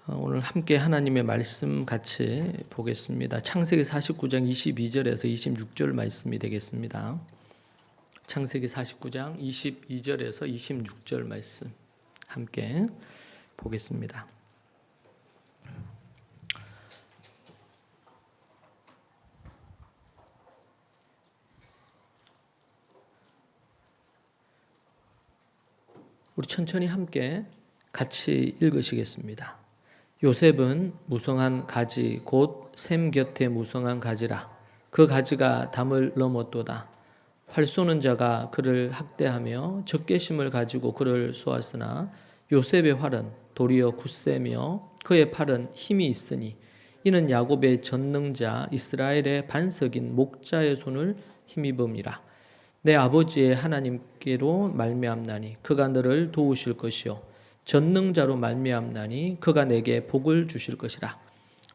오늘 함께 하나님의 말씀 같이 보겠습니다. 창세기 49장 22절에서 26절 말씀이 되겠습니다. 창세기 49장 22절에서 26절 말씀 함께 보겠습니다. 우리 천천히 함께 같이 읽으시겠습니다. 요셉은 무성한 가지 곧 샘 곁에 무성한 가지라. 그 가지가 담을 넘었도다. 활 쏘는 자가 그를 학대하며 적개심을 가지고 그를 쏘았으나 요셉의 활은 도리어 굳세며 그의 팔은 힘이 있으니 이는 야곱의 전능자 이스라엘의 반석인 목자의 손을 힘입음이라. 내 아버지의 하나님께로 말미암나니 그가 너를 도우실 것이요 전능자로 말미암나니 그가 내게 복을 주실 것이라.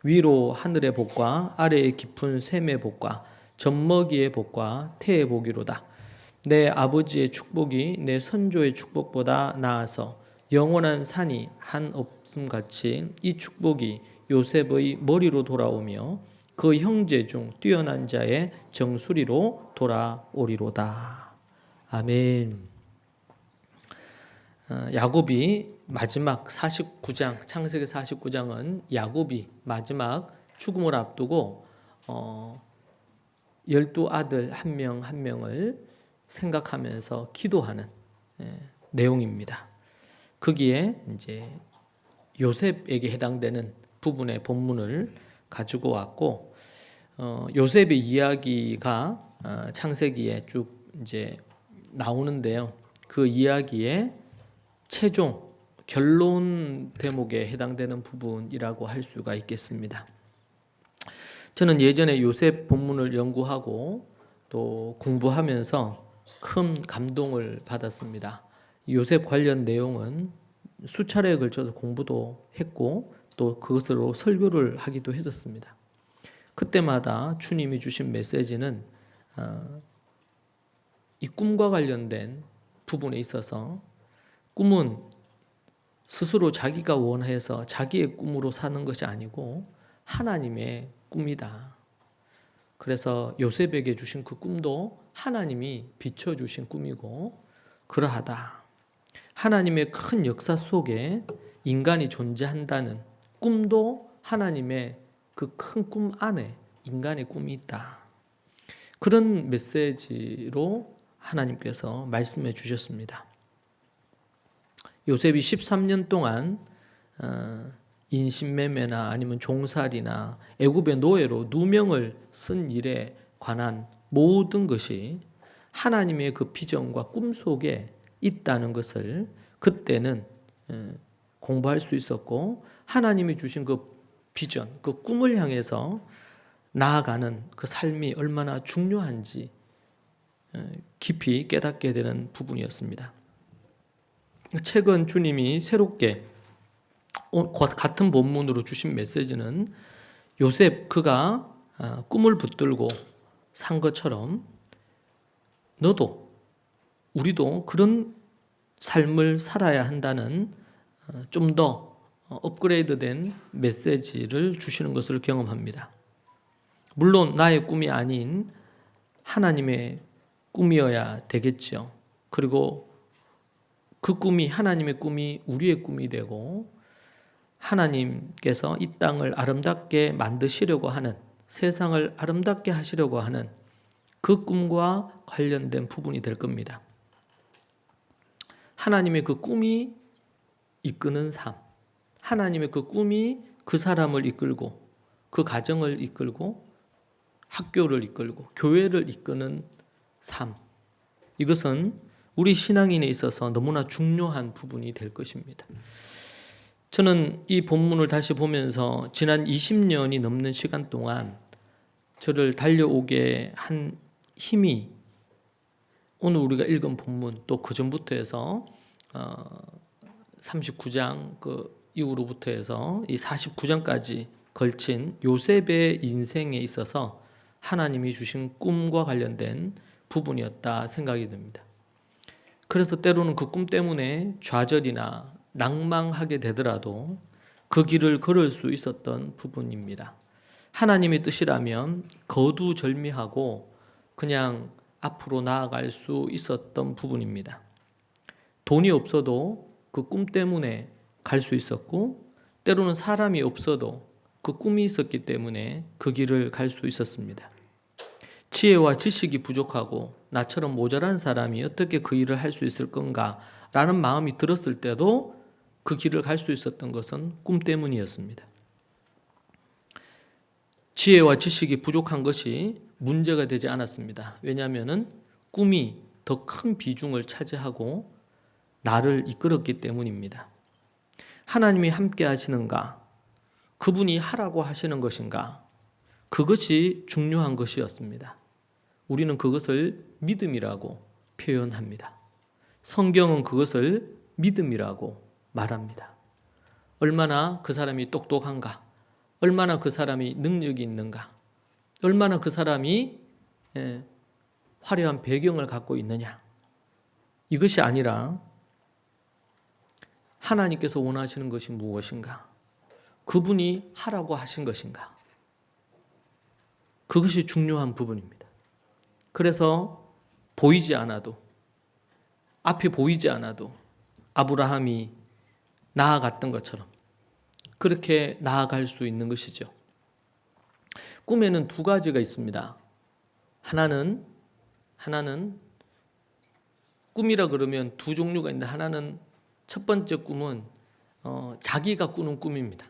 위로 하늘의 복과 아래의 깊은 샘의 복과 젖먹이의 복과 태의 복이로다. 내 아버지의 축복이 내 선조의 축복보다 나아서 영원한 산이 한 없음같이 이 축복이 요셉의 머리로 돌아오며 그 형제 중 뛰어난 자의 정수리로 돌아오리로다. 아멘. 야곱이 마지막 49장, 창세기 49장은 야곱이 마지막 죽음을 앞두고 12아들 한 명 한 명을 생각하면서 기도하는 내용입니다. 거기에 이제 요셉에게 해당되는 부분의 본문을 가지고 왔고, 요셉의 이야기가 창세기에 쭉 이제 나오는데요. 그 이야기의 최종 결론 대목에 해당되는 부분이라고 할 수가 있겠습니다. 저는 예전에 요셉 본문을 연구하고 또 공부하면서 큰 감동을 받았습니다. 요셉 관련 내용은 수차례에 걸쳐서 공부도 했고 또 그것으로 설교를 하기도 했었습니다. 그때마다 주님이 주신 메시지는 이 꿈과 관련된 부분에 있어서 꿈은 스스로 자기가 원해서 자기의 꿈으로 사는 것이 아니고 하나님의 꿈이다. 그래서 요셉에게 주신 그 꿈도 하나님이 비춰주신 꿈이고 그러하다. 하나님의 큰 역사 속에 인간이 존재한다는 꿈도 하나님의 그 큰 꿈 안에 인간의 꿈이 있다. 그런 메시지로 하나님께서 말씀해 주셨습니다. 요셉이 13년 동안 인신매매나 아니면 종살이나 애굽의 노예로 누명을 쓴 일에 관한 모든 것이 하나님의 그 비전과 꿈 속에 있다는 것을 그때는 공부할 수 있었고, 하나님이 주신 그 비전, 그 꿈을 향해서 나아가는 그 삶이 얼마나 중요한지 깊이 깨닫게 되는 부분이었습니다. 최근 주님이 새롭게 같은 본문으로 주신 메시지는 요셉 그가 꿈을 붙들고 산 것처럼 너도 우리도 그런 삶을 살아야 한다는 좀 더 업그레이드된 메시지를 주시는 것을 경험합니다. 물론 나의 꿈이 아닌 하나님의 꿈이어야 되겠죠. 그리고 그 꿈이 하나님의 꿈이 우리의 꿈이 되고 하나님께서 이 땅을 아름답게 만드시려고 하는, 세상을 아름답게 하시려고 하는 그 꿈과 관련된 부분이 될 겁니다. 하나님의 그 꿈이 이끄는 삶, 하나님의 그 꿈이 그 사람을 이끌고 그 가정을 이끌고 학교를 이끌고 교회를 이끄는 삶, 이것은 우리 신앙인에 있어서 너무나 중요한 부분이 될 것입니다. 저는 이 본문을 다시 보면서 지난 20년이 넘는 시간 동안 저를 달려오게 한 힘이 오늘 우리가 읽은 본문 또 그 전부터 해서 39장 그 이후로부터 해서 이 49장까지 걸친 요셉의 인생에 있어서 하나님이 주신 꿈과 관련된 부분이었다 생각이 듭니다. 그래서 때로는 그 꿈 때문에 좌절이나 낭망하게 되더라도 그 길을 걸을 수 있었던 부분입니다. 하나님의 뜻이라면 거두절미하고 그냥 앞으로 나아갈 수 있었던 부분입니다. 돈이 없어도 그 꿈 때문에 갈 수 있었고, 때로는 사람이 없어도 그 꿈이 있었기 때문에 그 길을 갈 수 있었습니다. 지혜와 지식이 부족하고 나처럼 모자란 사람이 어떻게 그 일을 할 수 있을 건가 라는 마음이 들었을 때도 그 길을 갈 수 있었던 것은 꿈 때문이었습니다. 지혜와 지식이 부족한 것이 문제가 되지 않았습니다. 왜냐하면 꿈이 더 큰 비중을 차지하고 나를 이끌었기 때문입니다. 하나님이 함께 하시는가? 그분이 하라고 하시는 것인가? 그것이 중요한 것이었습니다. 우리는 그것을 믿음이라고 표현합니다. 성경은 그것을 믿음이라고 말합니다. 얼마나 그 사람이 똑똑한가? 얼마나 그 사람이 능력이 있는가? 얼마나 그 사람이 화려한 배경을 갖고 있느냐? 이것이 아니라 하나님께서 원하시는 것이 무엇인가? 그분이 하라고 하신 것인가? 그것이 중요한 부분입니다. 그래서 보이지 않아도, 앞에 보이지 않아도 아브라함이 나아갔던 것처럼 그렇게 나아갈 수 있는 것이죠. 꿈에는 두 가지가 있습니다. 하나는 꿈이라 그러면 두 종류가 있는데, 하나는 첫 번째 꿈은 자기가 꾸는 꿈입니다.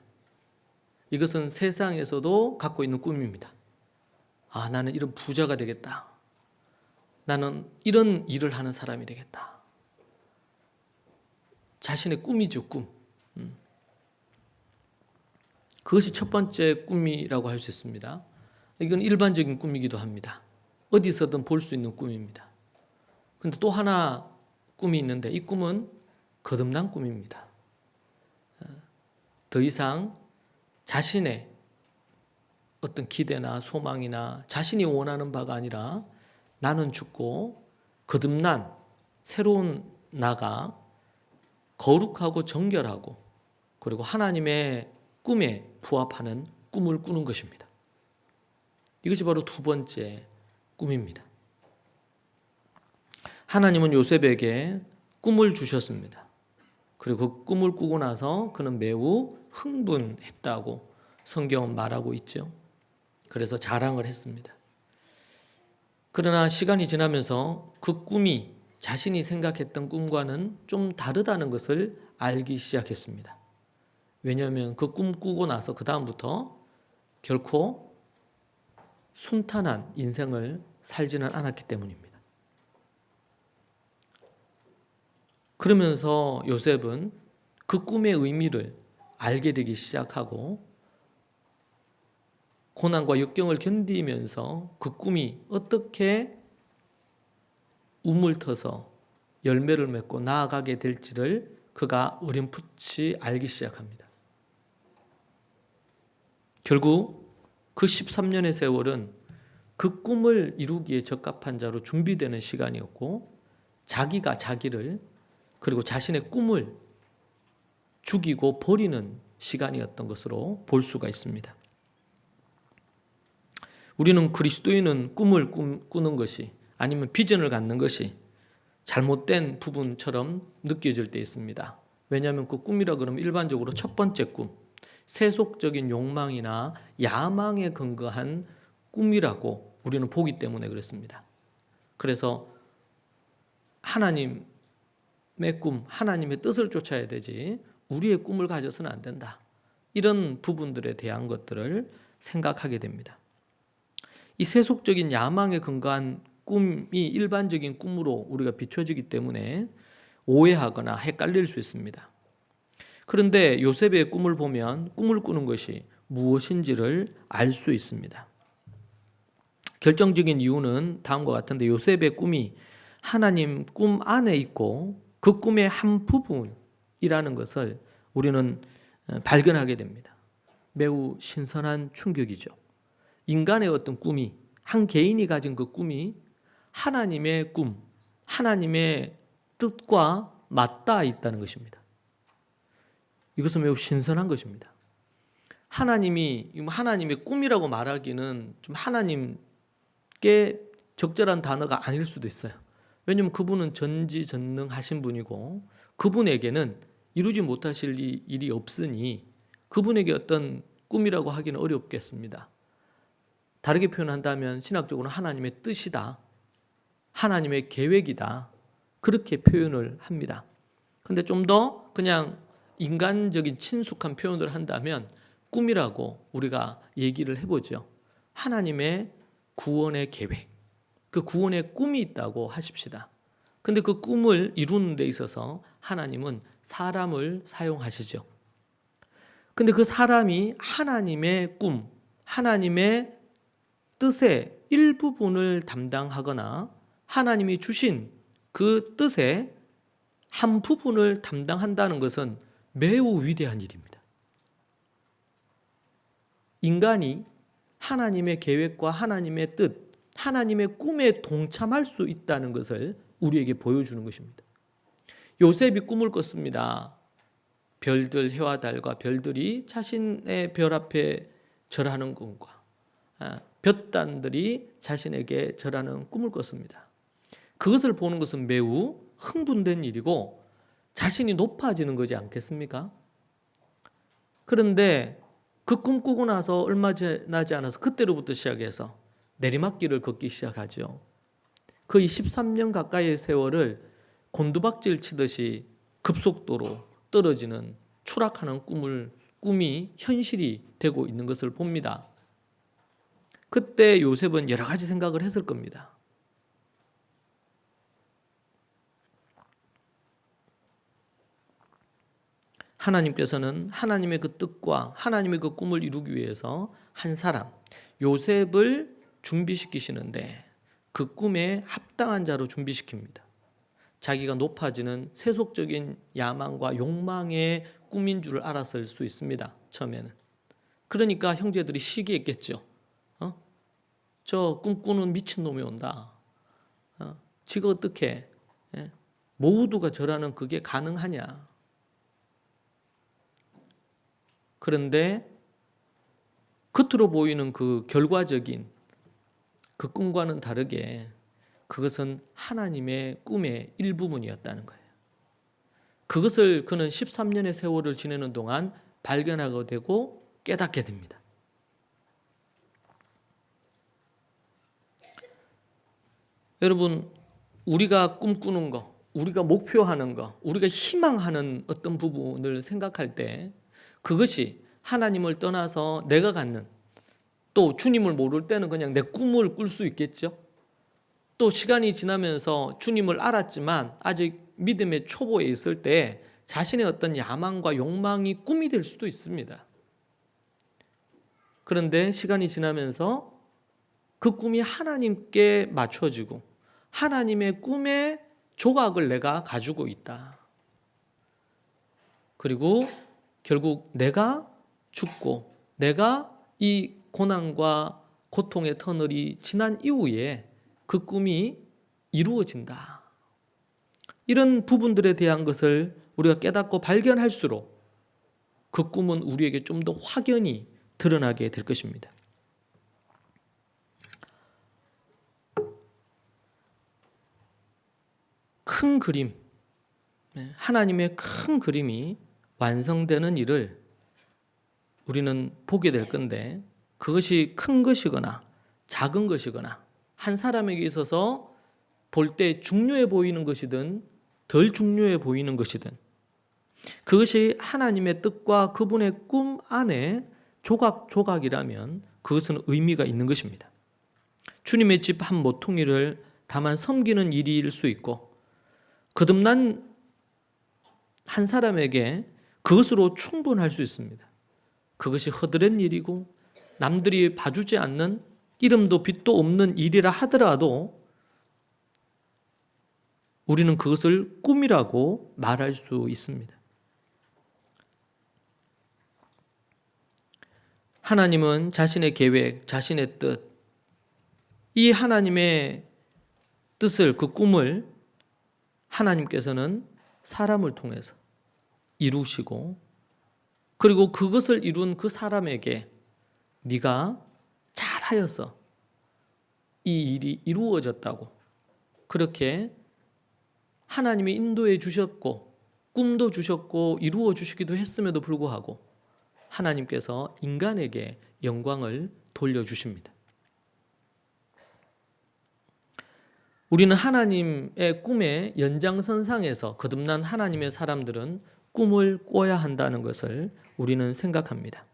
이것은 세상에서도 갖고 있는 꿈입니다. 나는 이런 부자가 되겠다. 나는 이런 일을 하는 사람이 되겠다. 자신의 꿈이죠, 꿈. 그것이 첫 번째 꿈이라고 할 수 있습니다. 이건 일반적인 꿈이기도 합니다. 어디서든 볼 수 있는 꿈입니다. 그런데 또 하나 꿈이 있는데, 이 꿈은 거듭난 꿈입니다. 더 이상 자신의 어떤 기대나 소망이나 자신이 원하는 바가 아니라 나는 죽고 거듭난 새로운 나가 거룩하고 정결하고 그리고 하나님의 꿈에 부합하는 꿈을 꾸는 것입니다. 이것이 바로 두 번째 꿈입니다. 하나님은 요셉에게 꿈을 주셨습니다. 그리고 그 꿈을 꾸고 나서 그는 매우 흥분했다고 성경은 말하고 있죠. 그래서 자랑을 했습니다. 그러나 시간이 지나면서 그 꿈이 자신이 생각했던 꿈과는 좀 다르다는 것을 알기 시작했습니다. 왜냐하면 그 꿈 꾸고 나서 그 다음부터 결코 순탄한 인생을 살지는 않았기 때문입니다. 그러면서 요셉은 그 꿈의 의미를 알게 되기 시작하고 고난과 역경을 견디면서 그 꿈이 어떻게 우물터서 열매를 맺고 나아가게 될지를 그가 어렴풋이 알기 시작합니다. 결국 그 13년의 세월은 그 꿈을 이루기에 적합한 자로 준비되는 시간이었고, 자기가 자기를 그리고 자신의 꿈을 죽이고 버리는 시간이었던 것으로 볼 수가 있습니다. 우리는 그리스도인은 꿈을 꾸는 것이 아니면 비전을 갖는 것이 잘못된 부분처럼 느껴질 때 있습니다. 왜냐하면 그 꿈이라 그러면 일반적으로 첫 번째 꿈, 세속적인 욕망이나 야망에 근거한 꿈이라고 우리는 보기 때문에 그렇습니다. 그래서 하나님의 꿈, 하나님의 뜻을 쫓아야 되지 우리의 꿈을 가져서는 안 된다. 이런 부분들에 대한 것들을 생각하게 됩니다. 이 세속적인 야망에 근거한 꿈이 일반적인 꿈으로 우리가 비춰지기 때문에 오해하거나 헷갈릴 수 있습니다. 그런데 요셉의 꿈을 보면 꿈을 꾸는 것이 무엇인지를 알 수 있습니다. 결정적인 이유는 다음과 같은데, 요셉의 꿈이 하나님 꿈 안에 있고 그 꿈의 한 부분이라는 것을 우리는 발견하게 됩니다. 매우 신선한 충격이죠. 인간의 어떤 꿈이, 한 개인이 가진 그 꿈이 하나님의 꿈, 하나님의 뜻과 맞닿아 있다는 것입니다. 이것은 매우 신선한 것입니다. 하나님이 하나님의 꿈이라고 말하기는 좀 하나님께 적절한 단어가 아닐 수도 있어요. 왜냐하면 그분은 전지전능하신 분이고 그분에게는 이루지 못하실 일이 없으니 그분에게 어떤 꿈이라고 하기는 어렵겠습니다. 다르게 표현한다면 신학적으로 하나님의 뜻이다, 하나님의 계획이다, 그렇게 표현을 합니다. 근데 좀 더 그냥 인간적인 친숙한 표현을 한다면 꿈이라고 우리가 얘기를 해보죠. 하나님의 구원의 계획, 그 구원의 꿈이 있다고 하십시다. 근데 그 꿈을 이루는 데 있어서 하나님은 사람을 사용하시죠. 근데 그 사람이 하나님의 꿈, 하나님의 뜻의 일부분을 담당하거나 하나님이 주신 그 뜻의 한 부분을 담당한다는 것은 매우 위대한 일입니다. 인간이 하나님의 계획과 하나님의 뜻, 하나님의 꿈에 동참할 수 있다는 것을 우리에게 보여주는 것입니다. 요셉이 꿈을 꿨습니다. 별들, 해와 달과 별들이 자신의 별 앞에 절하는 꿈과 볕단들이 자신에게 절하는 꿈을 꿨습니다. 그것을 보는 것은 매우 흥분된 일이고 자신이 높아지는 거지 않겠습니까? 그런데 그 꿈 꾸고 나서 얼마 지나지 않아서 그때로부터 시작해서 내리막길을 걷기 시작하죠. 거의 13년 가까이의 세월을 곤두박질 치듯이 급속도로 떨어지는 추락하는 꿈이 현실이 되고 있는 것을 봅니다. 그때 요셉은 여러 가지 생각을 했을 겁니다. 하나님께서는 하나님의 그 뜻과 하나님의 그 꿈을 이루기 위해서 한 사람, 요셉을 준비시키시는데 그 꿈에 합당한 자로 준비시킵니다. 자기가 높아지는 세속적인 야망과 욕망의 꿈인 줄 알았을 수 있습니다. 처음에는. 그러니까 형제들이 시기했겠죠. 저 꿈꾸는 미친놈이 온다. 지가 어떻게 모두가 저라는 그게 가능하냐. 그런데 겉으로 보이는 그 결과적인 그 꿈과는 다르게 그것은 하나님의 꿈의 일부분이었다는 거예요. 그것을 그는 13년의 세월을 지내는 동안 발견하게 되고 깨닫게 됩니다. 여러분, 우리가 꿈꾸는 거, 우리가 목표하는 거, 우리가 희망하는 어떤 부분을 생각할 때 그것이 하나님을 떠나서 내가 갖는, 또 주님을 모를 때는 그냥 내 꿈을 꿀 수 있겠죠. 또 시간이 지나면서 주님을 알았지만 아직 믿음의 초보에 있을 때 자신의 어떤 야망과 욕망이 꿈이 될 수도 있습니다. 그런데 시간이 지나면서 그 꿈이 하나님께 맞춰지고 하나님의 꿈의 조각을 내가 가지고 있다. 그리고 결국 내가 죽고 내가 이 고난과 고통의 터널이 지난 이후에 그 꿈이 이루어진다. 이런 부분들에 대한 것을 우리가 깨닫고 발견할수록 그 꿈은 우리에게 좀 더 확연히 드러나게 될 것입니다. 큰 그림, 하나님의 큰 그림이 완성되는 일을 우리는 보게 될 건데 그것이 큰 것이거나 작은 것이거나 한 사람에게 있어서 볼 때 중요해 보이는 것이든 덜 중요해 보이는 것이든 그것이 하나님의 뜻과 그분의 꿈 안에 조각조각이라면 그것은 의미가 있는 것입니다. 주님의 집 한 모퉁이를 다만 섬기는 일일 수 있고 거듭난 한 사람에게 그것으로 충분할 수 있습니다. 그것이 허드렛 일이고 남들이 봐주지 않는 이름도 빛도 없는 일이라 하더라도 우리는 그것을 꿈이라고 말할 수 있습니다. 하나님은 자신의 계획, 자신의 뜻, 이 하나님의 뜻을, 그 꿈을 하나님께서는 사람을 통해서 이루시고 그리고 그것을 이룬 그 사람에게 네가 잘하여서 이 일이 이루어졌다고 그렇게 하나님이 인도해 주셨고 꿈도 주셨고 이루어 주시기도 했음에도 불구하고 하나님께서 인간에게 영광을 돌려주십니다. 우리는 하나님의 꿈의 연장선상에서 거듭난 하나님의 사람들은 꿈을 꿔야 한다는 것을 우리는 생각합니다.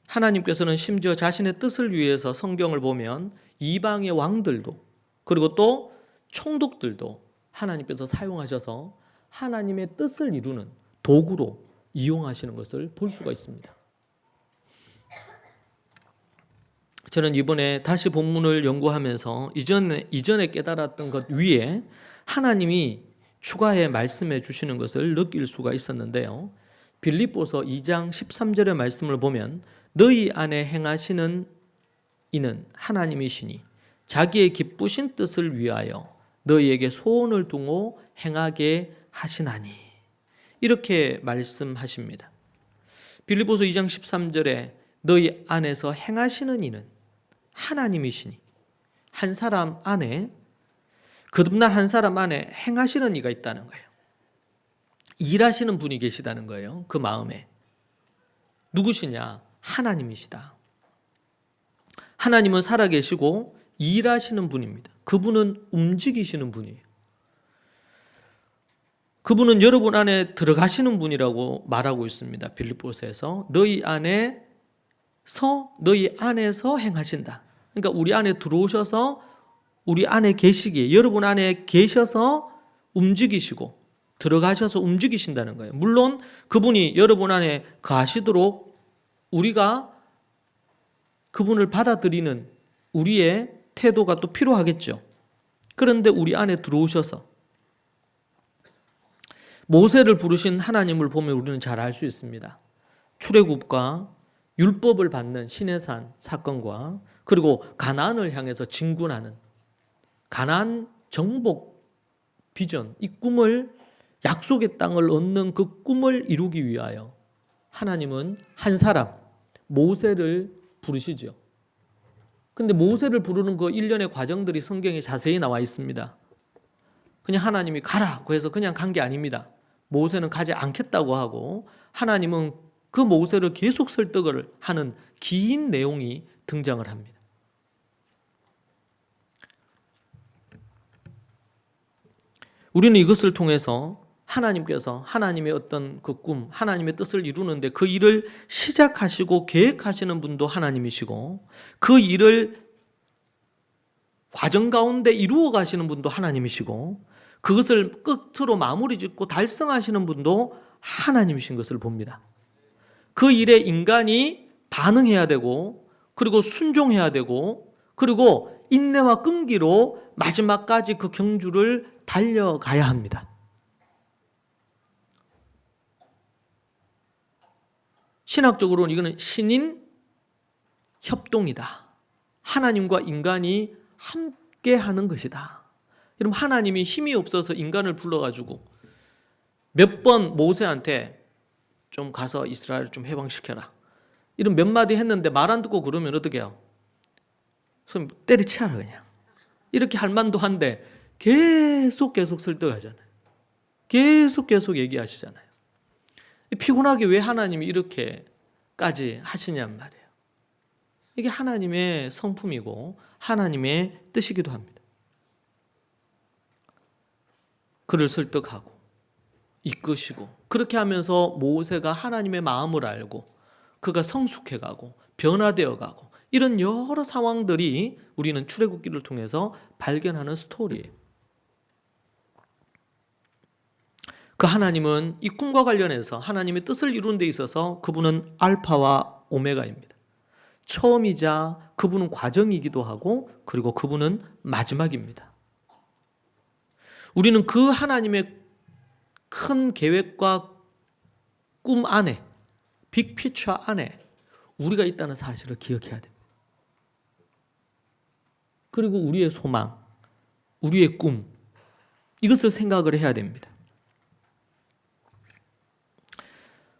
하나님께서는 심지어 자신의 뜻을 위해서 성경을 보면 이방의 왕들도 그리고 또 총독들도 하나님께서 사용하셔서 하나님의 뜻을 이루는 도구로 이용하시는 것을 볼 수가 있습니다. 저는 이번에 다시 본문을 연구하면서 이전에 깨달았던 것 위에 하나님이 추가해 말씀해 주시는 것을 느낄 수가 있었는데요. 빌립보서 2장 13절의 말씀을 보면 너희 안에 행하시는 이는 하나님이시니 자기의 기쁘신 뜻을 위하여 너희에게 소원을 두고 행하게 하시나니 이렇게 말씀하십니다. 빌립보서 2장 13절에 너희 안에서 행하시는 이는 하나님이시니 한 사람 안에 거듭난 한 사람 안에 행하시는 이가 있다는 거예요. 일하시는 분이 계시다는 거예요. 그 마음에. 누구시냐? 하나님이시다. 하나님은 살아계시고 일하시는 분입니다. 그분은 움직이시는 분이에요. 그분은 여러분 안에 들어가시는 분이라고 말하고 있습니다. 빌립보서에서 너희 안에서 행하신다. 그러니까 우리 안에 들어오셔서 우리 안에 계시기에 여러분 안에 계셔서 움직이시고 들어가셔서 움직이신다는 거예요. 물론 그분이 여러분 안에 거하시도록 우리가 그분을 받아들이는 우리의 태도가 또 필요하겠죠. 그런데 우리 안에 들어오셔서 모세를 부르신 하나님을 보면 우리는 잘 알 수 있습니다. 출애굽과 율법을 받는 시내산 사건과 그리고 가나안을 향해서 진군하는 가나안 정복 비전, 이 꿈을 약속의 땅을 얻는 그 꿈을 이루기 위하여 하나님은 한 사람 모세를 부르시죠. 근데 모세를 부르는 그 일련의 과정들이 성경에 자세히 나와 있습니다. 그냥 하나님이 가라고 해서 그냥 간 게 아닙니다. 모세는 가지 않겠다고 하고 하나님은 그 모세를 계속 설득을 하는 긴 내용이 등장을 합니다. 우리는 이것을 통해서 하나님께서 하나님의 어떤 그 꿈, 하나님의 뜻을 이루는데 그 일을 시작하시고 계획하시는 분도 하나님이시고 그 일을 과정 가운데 이루어 가시는 분도 하나님이시고 그것을 끝으로 마무리 짓고 달성하시는 분도 하나님이신 것을 봅니다. 그 일에 인간이 반응해야 되고 그리고 순종해야 되고 그리고 인내와 끈기로 마지막까지 그 경주를 달려가야 합니다. 신학적으로는 이거는 신인 협동이다. 하나님과 인간이 함께 하는 것이다. 여러분 하나님이 힘이 없어서 인간을 불러가지고 몇 번 모세한테 좀 가서 이스라엘을 좀 해방시켜라. 이런 몇 마디 했는데 말 안 듣고 그러면 어떻게 해요? 손 때리치라 그냥. 이렇게 할 만도 한데 계속 설득하잖아요. 계속 얘기하시잖아요. 피곤하게 왜 하나님이 이렇게까지 하시냔 말이에요. 이게 하나님의 성품이고 하나님의 뜻이기도 합니다. 그를 설득하고 이끄시고 그렇게 하면서 모세가 하나님의 마음을 알고 그가 성숙해가고 변화되어가고 이런 여러 상황들이 우리는 출애굽기를 통해서 발견하는 스토리예요. 그 하나님은 이 꿈과 관련해서 하나님의 뜻을 이루는 데 있어서 그분은 알파와 오메가입니다. 처음이자 그분은 과정이기도 하고 그리고 그분은 마지막입니다. 우리는 그 하나님의 큰 계획과 꿈 안에 빅피처 안에 우리가 있다는 사실을 기억해야 됩니다. 그리고 우리의 소망, 우리의 꿈 이것을 생각을 해야 됩니다.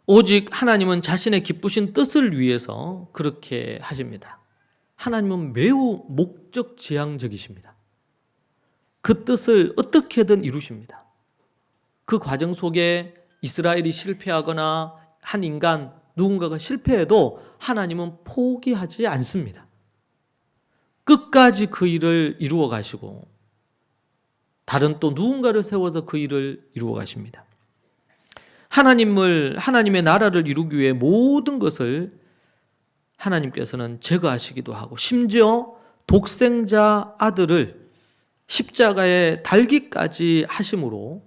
오직 하나님은 자신의 기쁘신 뜻을 위해서 그렇게 하십니다. 하나님은 매우 목적지향적이십니다. 그 뜻을 어떻게든 이루십니다. 그 과정 속에 이스라엘이 실패하거나 한 인간 누군가가 실패해도 하나님은 포기하지 않습니다. 끝까지 그 일을 이루어 가시고 다른 또 누군가를 세워서 그 일을 이루어 가십니다. 하나님의 나라를 이루기 위해 모든 것을 하나님께서는 제거하시기도 하고 심지어 독생자 아들을 십자가에 달기까지 하심으로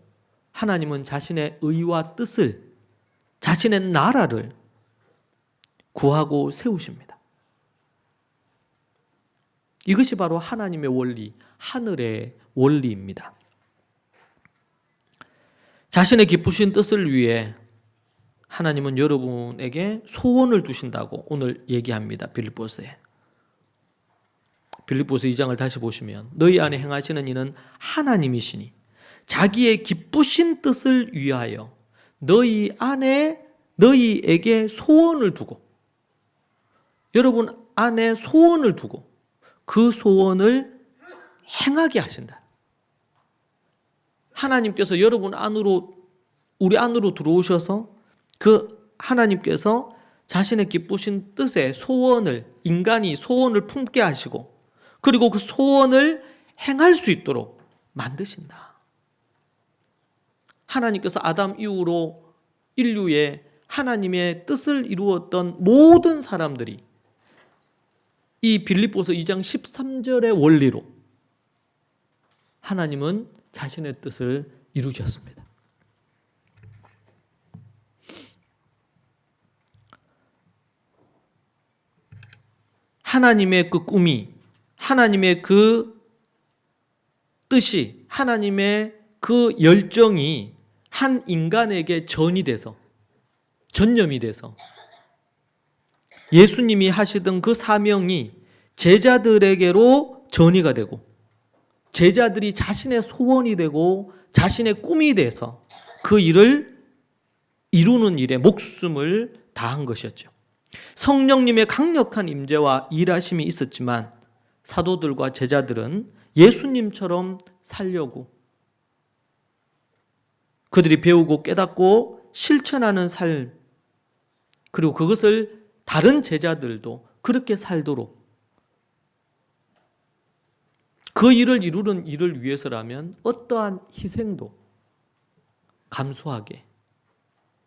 하나님은 자신의 의와 뜻을, 자신의 나라를 구하고 세우십니다. 이것이 바로 하나님의 원리, 하늘의 원리입니다. 자신의 기쁘신 뜻을 위해 하나님은 여러분에게 소원을 두신다고 오늘 얘기합니다. 빌립보서에. 빌립보서 2장을 다시 보시면 너희 안에 행하시는 이는 하나님이시니 자기의 기쁘신 뜻을 위하여 너희 안에 너희에게 소원을 두고 여러분 안에 소원을 두고 그 소원을 행하게 하신다. 하나님께서 여러분 안으로 우리 안으로 들어오셔서 그 하나님께서 자신의 기쁘신 뜻의 소원을 인간이 소원을 품게 하시고 그리고 그 소원을 행할 수 있도록 만드신다. 하나님께서 아담 이후로 인류의 하나님의 뜻을 이루었던 모든 사람들이 이 빌립보서 2장 13절의 원리로 하나님은 자신의 뜻을 이루셨습니다. 하나님의 그 꿈이, 하나님의 그 뜻이, 하나님의 그 열정이 한 인간에게 전이 돼서, 전념이 돼서 예수님이 하시던 그 사명이 제자들에게로 전이가 되고 제자들이 자신의 소원이 되고 자신의 꿈이 돼서 그 일을 이루는 일에 목숨을 다한 것이었죠. 성령님의 강력한 임재와 일하심이 있었지만 사도들과 제자들은 예수님처럼 살려고 그들이 배우고 깨닫고 실천하는 삶 그리고 그것을 다른 제자들도 그렇게 살도록 그 일을 이루는 일을 위해서라면 어떠한 희생도 감수하게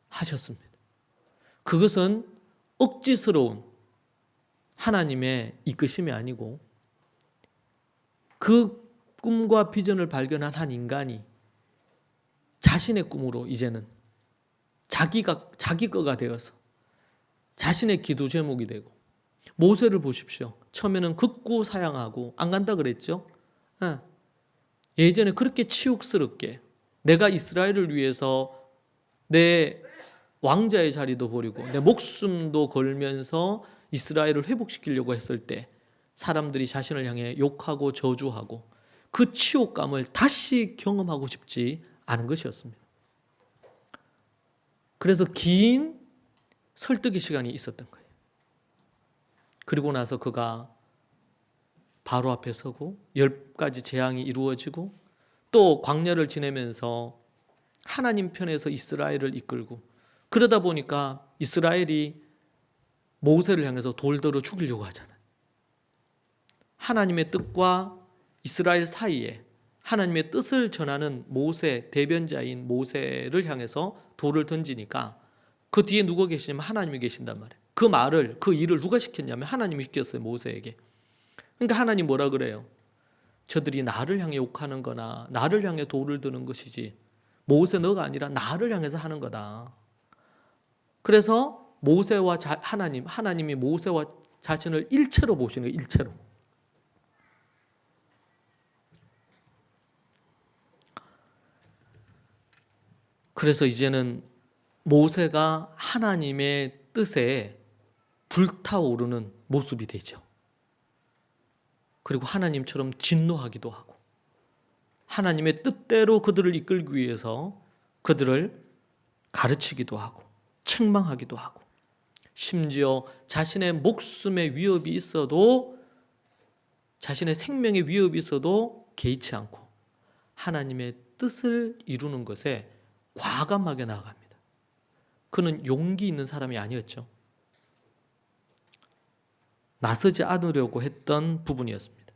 하셨습니다. 그것은 억지스러운 하나님의 이끄심이 아니고 그 꿈과 비전을 발견한 한 인간이 자신의 꿈으로 이제는 자기 거가 되어서 자신의 기도 제목이 되고 모세를 보십시오. 처음에는 극구 사양하고 안 간다 그랬죠. 예전에 그렇게 치욕스럽게 내가 이스라엘을 위해서 내 왕자의 자리도 버리고 내 목숨도 걸면서 이스라엘을 회복시키려고 했을 때 사람들이 자신을 향해 욕하고 저주하고 그 치욕감을 다시 경험하고 싶지 않은 것이었습니다. 그래서 긴 설득의 시간이 있었던 거예요. 그리고 나서 그가 바로 앞에 서고 10가지 재앙이 이루어지고 또 광야를 지내면서 하나님 편에서 이스라엘을 이끌고 그러다 보니까 이스라엘이 모세를 향해서 돌들어 죽이려고 하잖아요. 하나님의 뜻과 이스라엘 사이에 하나님의 뜻을 전하는 모세, 대변자인 모세를 향해서 돌을 던지니까 그 뒤에 누가 계시냐면 하나님이 계신단 말이에요. 그 일을 누가 시켰냐면 하나님이 시켰어요, 모세에게. 그러니까 하나님 뭐라 그래요? 저들이 나를 향해 욕하는 거나 나를 향해 돌을 드는 것이지 모세 너가 아니라 나를 향해서 하는 거다. 그래서 모세와 하나님이 모세와 자신을 일체로 보시는 거예요. 일체로. 그래서 이제는 모세가 하나님의 뜻에 불타오르는 모습이 되죠. 그리고 하나님처럼 진노하기도 하고 하나님의 뜻대로 그들을 이끌기 위해서 그들을 가르치기도 하고 책망하기도 하고 심지어 자신의 목숨의 위협이 있어도 자신의 생명의 위협이 있어도 개의치 않고 하나님의 뜻을 이루는 것에 과감하게 나아갑니다. 그는 용기 있는 사람이 아니었죠. 나서지 않으려고 했던 부분이었습니다.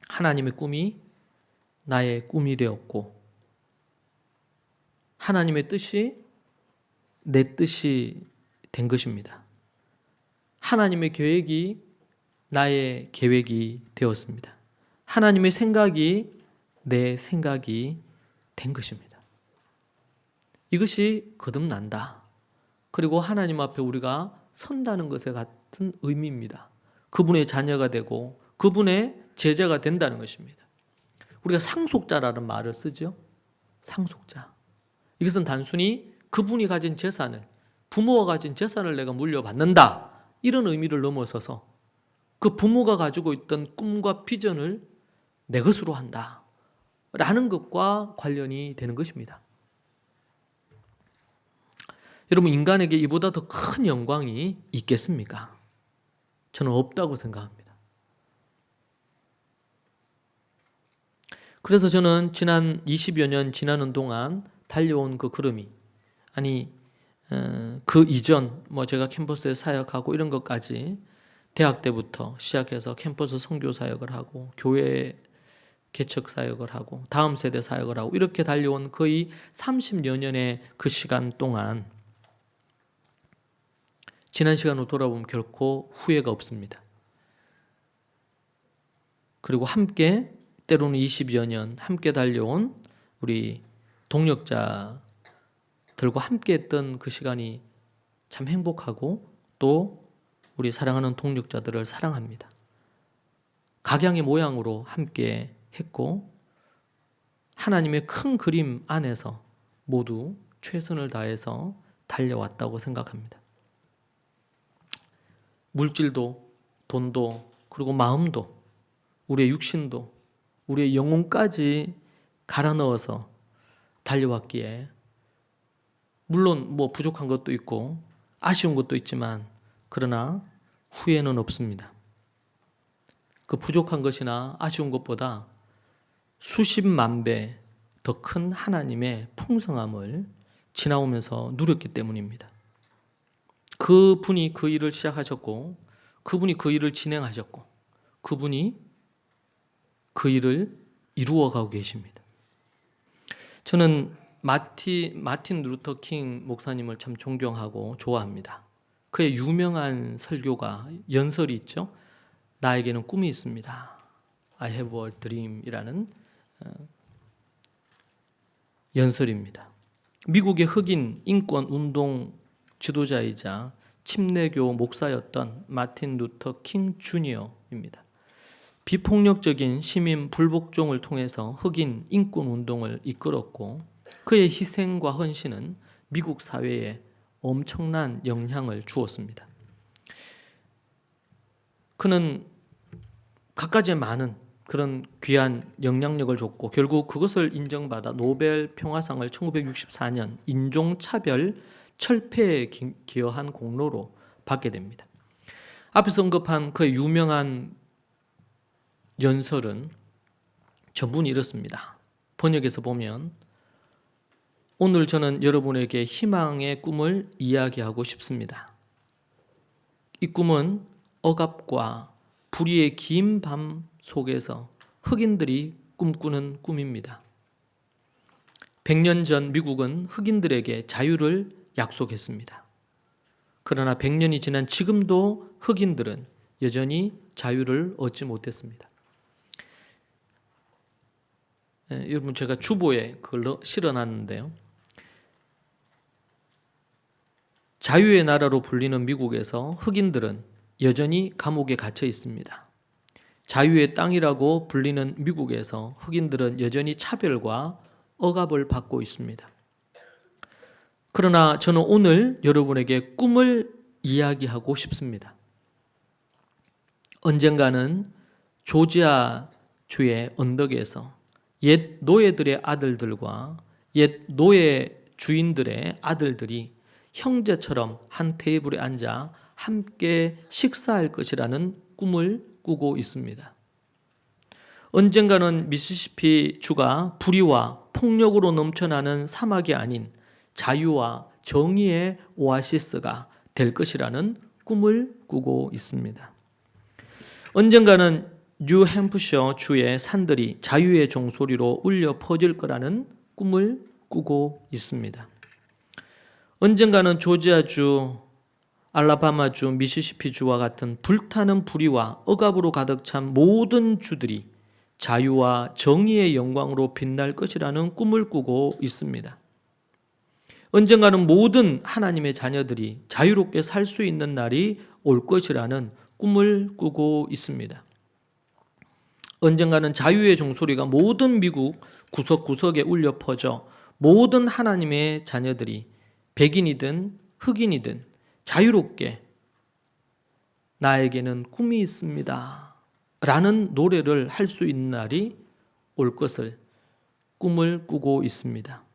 하나님의 꿈이 나의 꿈이 되었고 하나님의 뜻이 내 뜻이 된 것입니다. 하나님의 계획이 나의 계획이 되었습니다. 하나님의 생각이 내 생각이 된 것입니다. 이것이 거듭난다. 그리고 하나님 앞에 우리가 선다는 것에 같은 의미입니다. 그분의 자녀가 되고 그분의 제자가 된다는 것입니다. 우리가 상속자라는 말을 쓰죠. 상속자. 이것은 단순히 그분이 가진 재산을, 부모가 가진 재산을 내가 물려받는다, 이런 의미를 넘어서서 그 부모가 가지고 있던 꿈과 비전을 내 것으로 한다 라는 것과 관련이 되는 것입니다. 여러분, 인간에게 이보다 더 큰 영광이 있겠습니까? 저는 없다고 생각합니다. 그래서 저는 지난 20여 년 지나는 동안 달려온 그 걸음이, 그 이전 제가 캠퍼스에 사역하고 이런 것까지 대학 때부터 시작해서 캠퍼스 선교 사역을 하고 교회 개척 사역을 하고 다음 세대 사역을 하고 이렇게 달려온 거의 30여 년의 그 시간 동안 지난 시간으로 돌아보면 결코 후회가 없습니다. 그리고 함께 때로는 20여 년 함께 달려온 우리 동력자들과 함께 했던 그 시간이 참 행복하고 또 우리 사랑하는 동력자들을 사랑합니다. 각양의 모양으로 함께 했고 하나님의 큰 그림 안에서 모두 최선을 다해서 달려왔다고 생각합니다. 물질도, 돈도, 그리고 마음도, 우리의 육신도, 우리의 영혼까지 갈아 넣어서 달려왔기에 물론 부족한 것도 있고 아쉬운 것도 있지만 그러나 후회는 없습니다. 그 부족한 것이나 아쉬운 것보다 수십만 배 더 큰 하나님의 풍성함을 지나오면서 누렸기 때문입니다. 그분이 그 일을 시작하셨고 그분이 그 일을 진행하셨고 그분이 그 일을 이루어가고 계십니다. 저는 마틴 루터 킹 목사님을 참 존경하고 좋아합니다. 그의 유명한 설교가 연설이 있죠. 나에게는 꿈이 있습니다. I have a dream 이라는 연설입니다. 미국의 흑인 인권 운동 지도자이자 침례교 목사였던 마틴 루터 킹 주니어입니다. 비폭력적인 시민 불복종을 통해서 흑인 인권 운동을 이끌었고 그의 희생과 헌신은 미국 사회에 엄청난 영향을 주었습니다. 그는 갖가지 많은 그런 귀한 영향력을 줬고 결국 그것을 인정받아 노벨 평화상을 1964년 인종차별 철폐에 기여한 공로로 받게 됩니다. 앞에서 언급한 그의 유명한 연설은 전문이 이렇습니다. 번역해서 보면 오늘 저는 여러분에게 희망의 꿈을 이야기하고 싶습니다. 이 꿈은 억압과 불의의 긴 밤 속에서 흑인들이 꿈꾸는 꿈입니다. 100년 전 미국은 흑인들에게 자유를 약속했습니다. 그러나 100년이 지난 지금도 흑인들은 여전히 자유를 얻지 못했습니다. 여러분 제가 주보에 그걸 실어놨는데요. 자유의 나라로 불리는 미국에서 흑인들은 여전히 감옥에 갇혀 있습니다. 자유의 땅이라고 불리는 미국에서 흑인들은 여전히 차별과 억압을 받고 있습니다. 그러나 저는 오늘 여러분에게 꿈을 이야기하고 싶습니다. 언젠가는 조지아주의 언덕에서 옛 노예들의 아들들과 옛 노예 주인들의 아들들이 형제처럼 한 테이블에 앉아 함께 식사할 것이라는 꿈을 꾸고 있습니다. 언젠가는 미시시피 주가 불의와 폭력으로 넘쳐나는 사막이 아닌 자유와 정의의 오아시스가 될 것이라는 꿈을 꾸고 있습니다. 언젠가는 뉴햄프셔 주의 산들이 자유의 종소리로 울려 퍼질 거라는 꿈을 꾸고 있습니다. 언젠가는 조지아주, 알라바마주, 미시시피주와 같은 불타는 불의와 억압으로 가득 찬 모든 주들이 자유와 정의의 영광으로 빛날 것이라는 꿈을 꾸고 있습니다. 언젠가는 모든 하나님의 자녀들이 자유롭게 살 수 있는 날이 올 것이라는 꿈을 꾸고 있습니다. 언젠가는 자유의 종소리가 모든 미국 구석구석에 울려 퍼져 모든 하나님의 자녀들이 백인이든 흑인이든 자유롭게 나에게는 꿈이 있습니다 라는 노래를 할 수 있는 날이 올 것을 꿈을 꾸고 있습니다.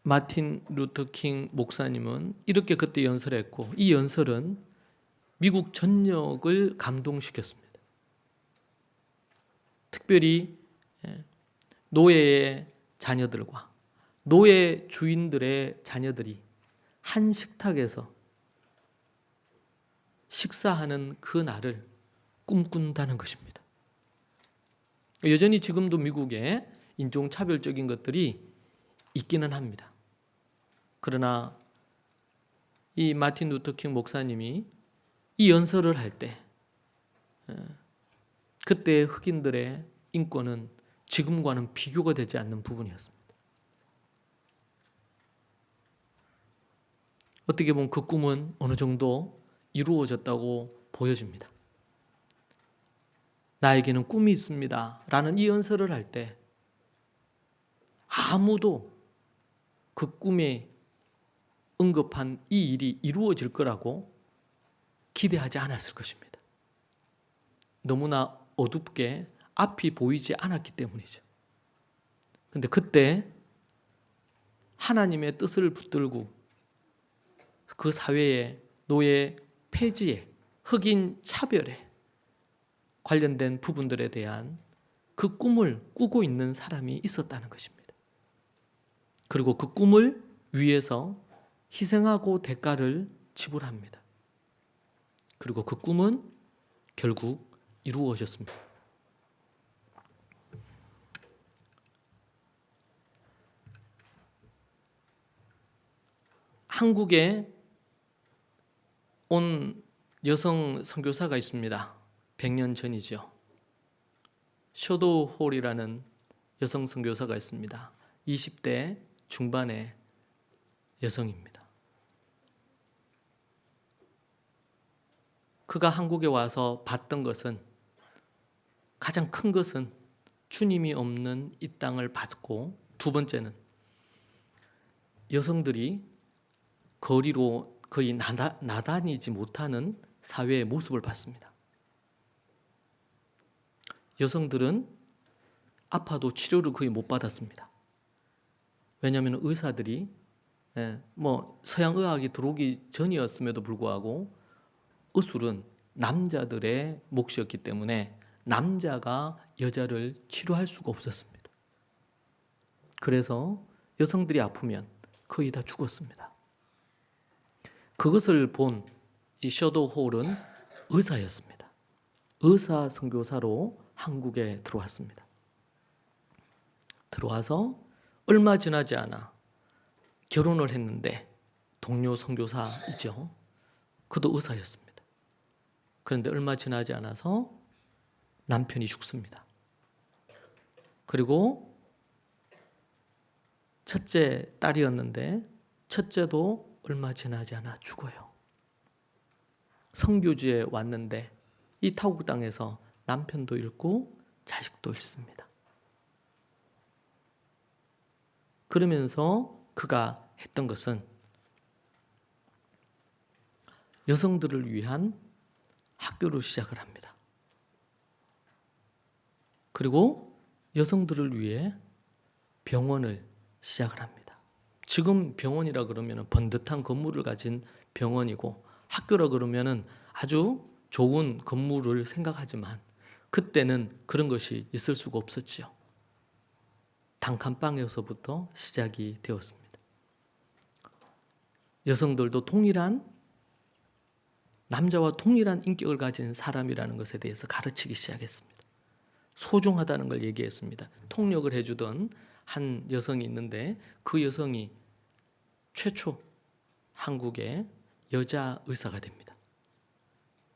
마틴 루터 킹 목사님은 이렇게 그때 연설했고, 이 연설은 미국 전역을 감동시켰습니다. 특별히 노예의 자녀들과 노예 주인들의 자녀들이 한 식탁에서 식사하는 그 날을 꿈꾼다는 것입니다. 여전히 지금도 미국에 인종차별적인 것들이 있기는 합니다. 그러나 이 마틴 루터 킹 목사님이 이 연설을 할 때 그때 흑인들의 인권은 지금과는 비교가 되지 않는 부분이었습니다. 어떻게 보면 그 꿈은 어느 정도 이루어졌다고 보여집니다. 나에게는 꿈이 있습니다 라는 이 연설을 할 때 아무도 그 꿈에 언급한 이 일이 이루어질 거라고 기대하지 않았을 것입니다. 너무나 어둡게 앞이 보이지 않았기 때문이죠. 그런데 그때 하나님의 뜻을 붙들고 그 사회의 노예 폐지에, 흑인 차별에 관련된 부분들에 대한 그 꿈을 꾸고 있는 사람이 있었다는 것입니다. 그리고 그 꿈을 위해서 희생하고 대가를 지불합니다. 그리고 그 꿈은 결국 이루어졌습니다. 한국에 온 여성 선교사가 있습니다. 100년 전이죠. 셔도우 홀이라는 여성 선교사가 있습니다. 20대 중반의 여성입니다. 그가 한국에 와서 봤던 것은, 가장 큰 것은 주님이 없는 이 땅을 봤고, 두 번째는 여성들이 거리로 거의 나다니지 못하는 사회의 모습을 봤습니다. 여성들은 아파도 치료를 거의 못 받았습니다. 왜냐하면 의사들이 서양 의학이 들어오기 전이었음에도 불구하고 의술은 남자들의 몫이었기 때문에 남자가 여자를 치료할 수가 없었습니다. 그래서 여성들이 아프면 거의 다 죽었습니다. 그것을 본 이 셔도우 홀은 의사였습니다. 의사 선교사로 한국에 들어왔습니다. 들어와서 얼마 지나지 않아 결혼을 했는데, 동료 선교사이죠. 그도 의사였습니다. 그런데 얼마 지나지 않아서 남편이 죽습니다. 그리고 첫째 딸이었는데 첫째도 얼마 지나지 않아 죽어요. 선교지에 왔는데 이 타국 땅에서 남편도 잃고 자식도 잃습니다. 그러면서 그가 했던 것은 여성들을 위한 학교를 시작을 합니다. 그리고 여성들을 위해 병원을 시작을 합니다. 지금 병원이라 그러면 번듯한 건물을 가진 병원이고, 학교라 그러면 아주 좋은 건물을 생각하지만 그때는 그런 것이 있을 수가 없었지요. 단칸방에서부터 시작이 되었습니다. 여성들도 남자와 동일한 인격을 가진 사람이라는 것에 대해서 가르치기 시작했습니다. 소중하다는 걸 얘기했습니다. 통역을 해주던 한 여성이 있는데, 그 여성이 최초 한국의 여자 의사가 됩니다.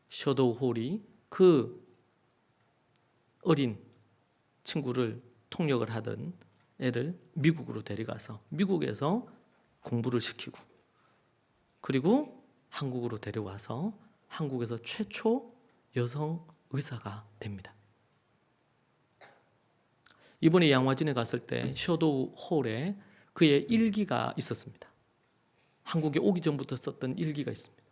셔도우 홀이 그 어린 친구를 통역을 하던 애를 미국으로 데려가서 미국에서 공부를 시키고, 그리고 한국으로 데려와서 한국에서 최초 여성 의사가 됩니다. 이번에 양화진에 갔을 때 셔도우 홀에 그의 일기가 있었습니다. 한국에 오기 전부터 썼던 일기가 있습니다.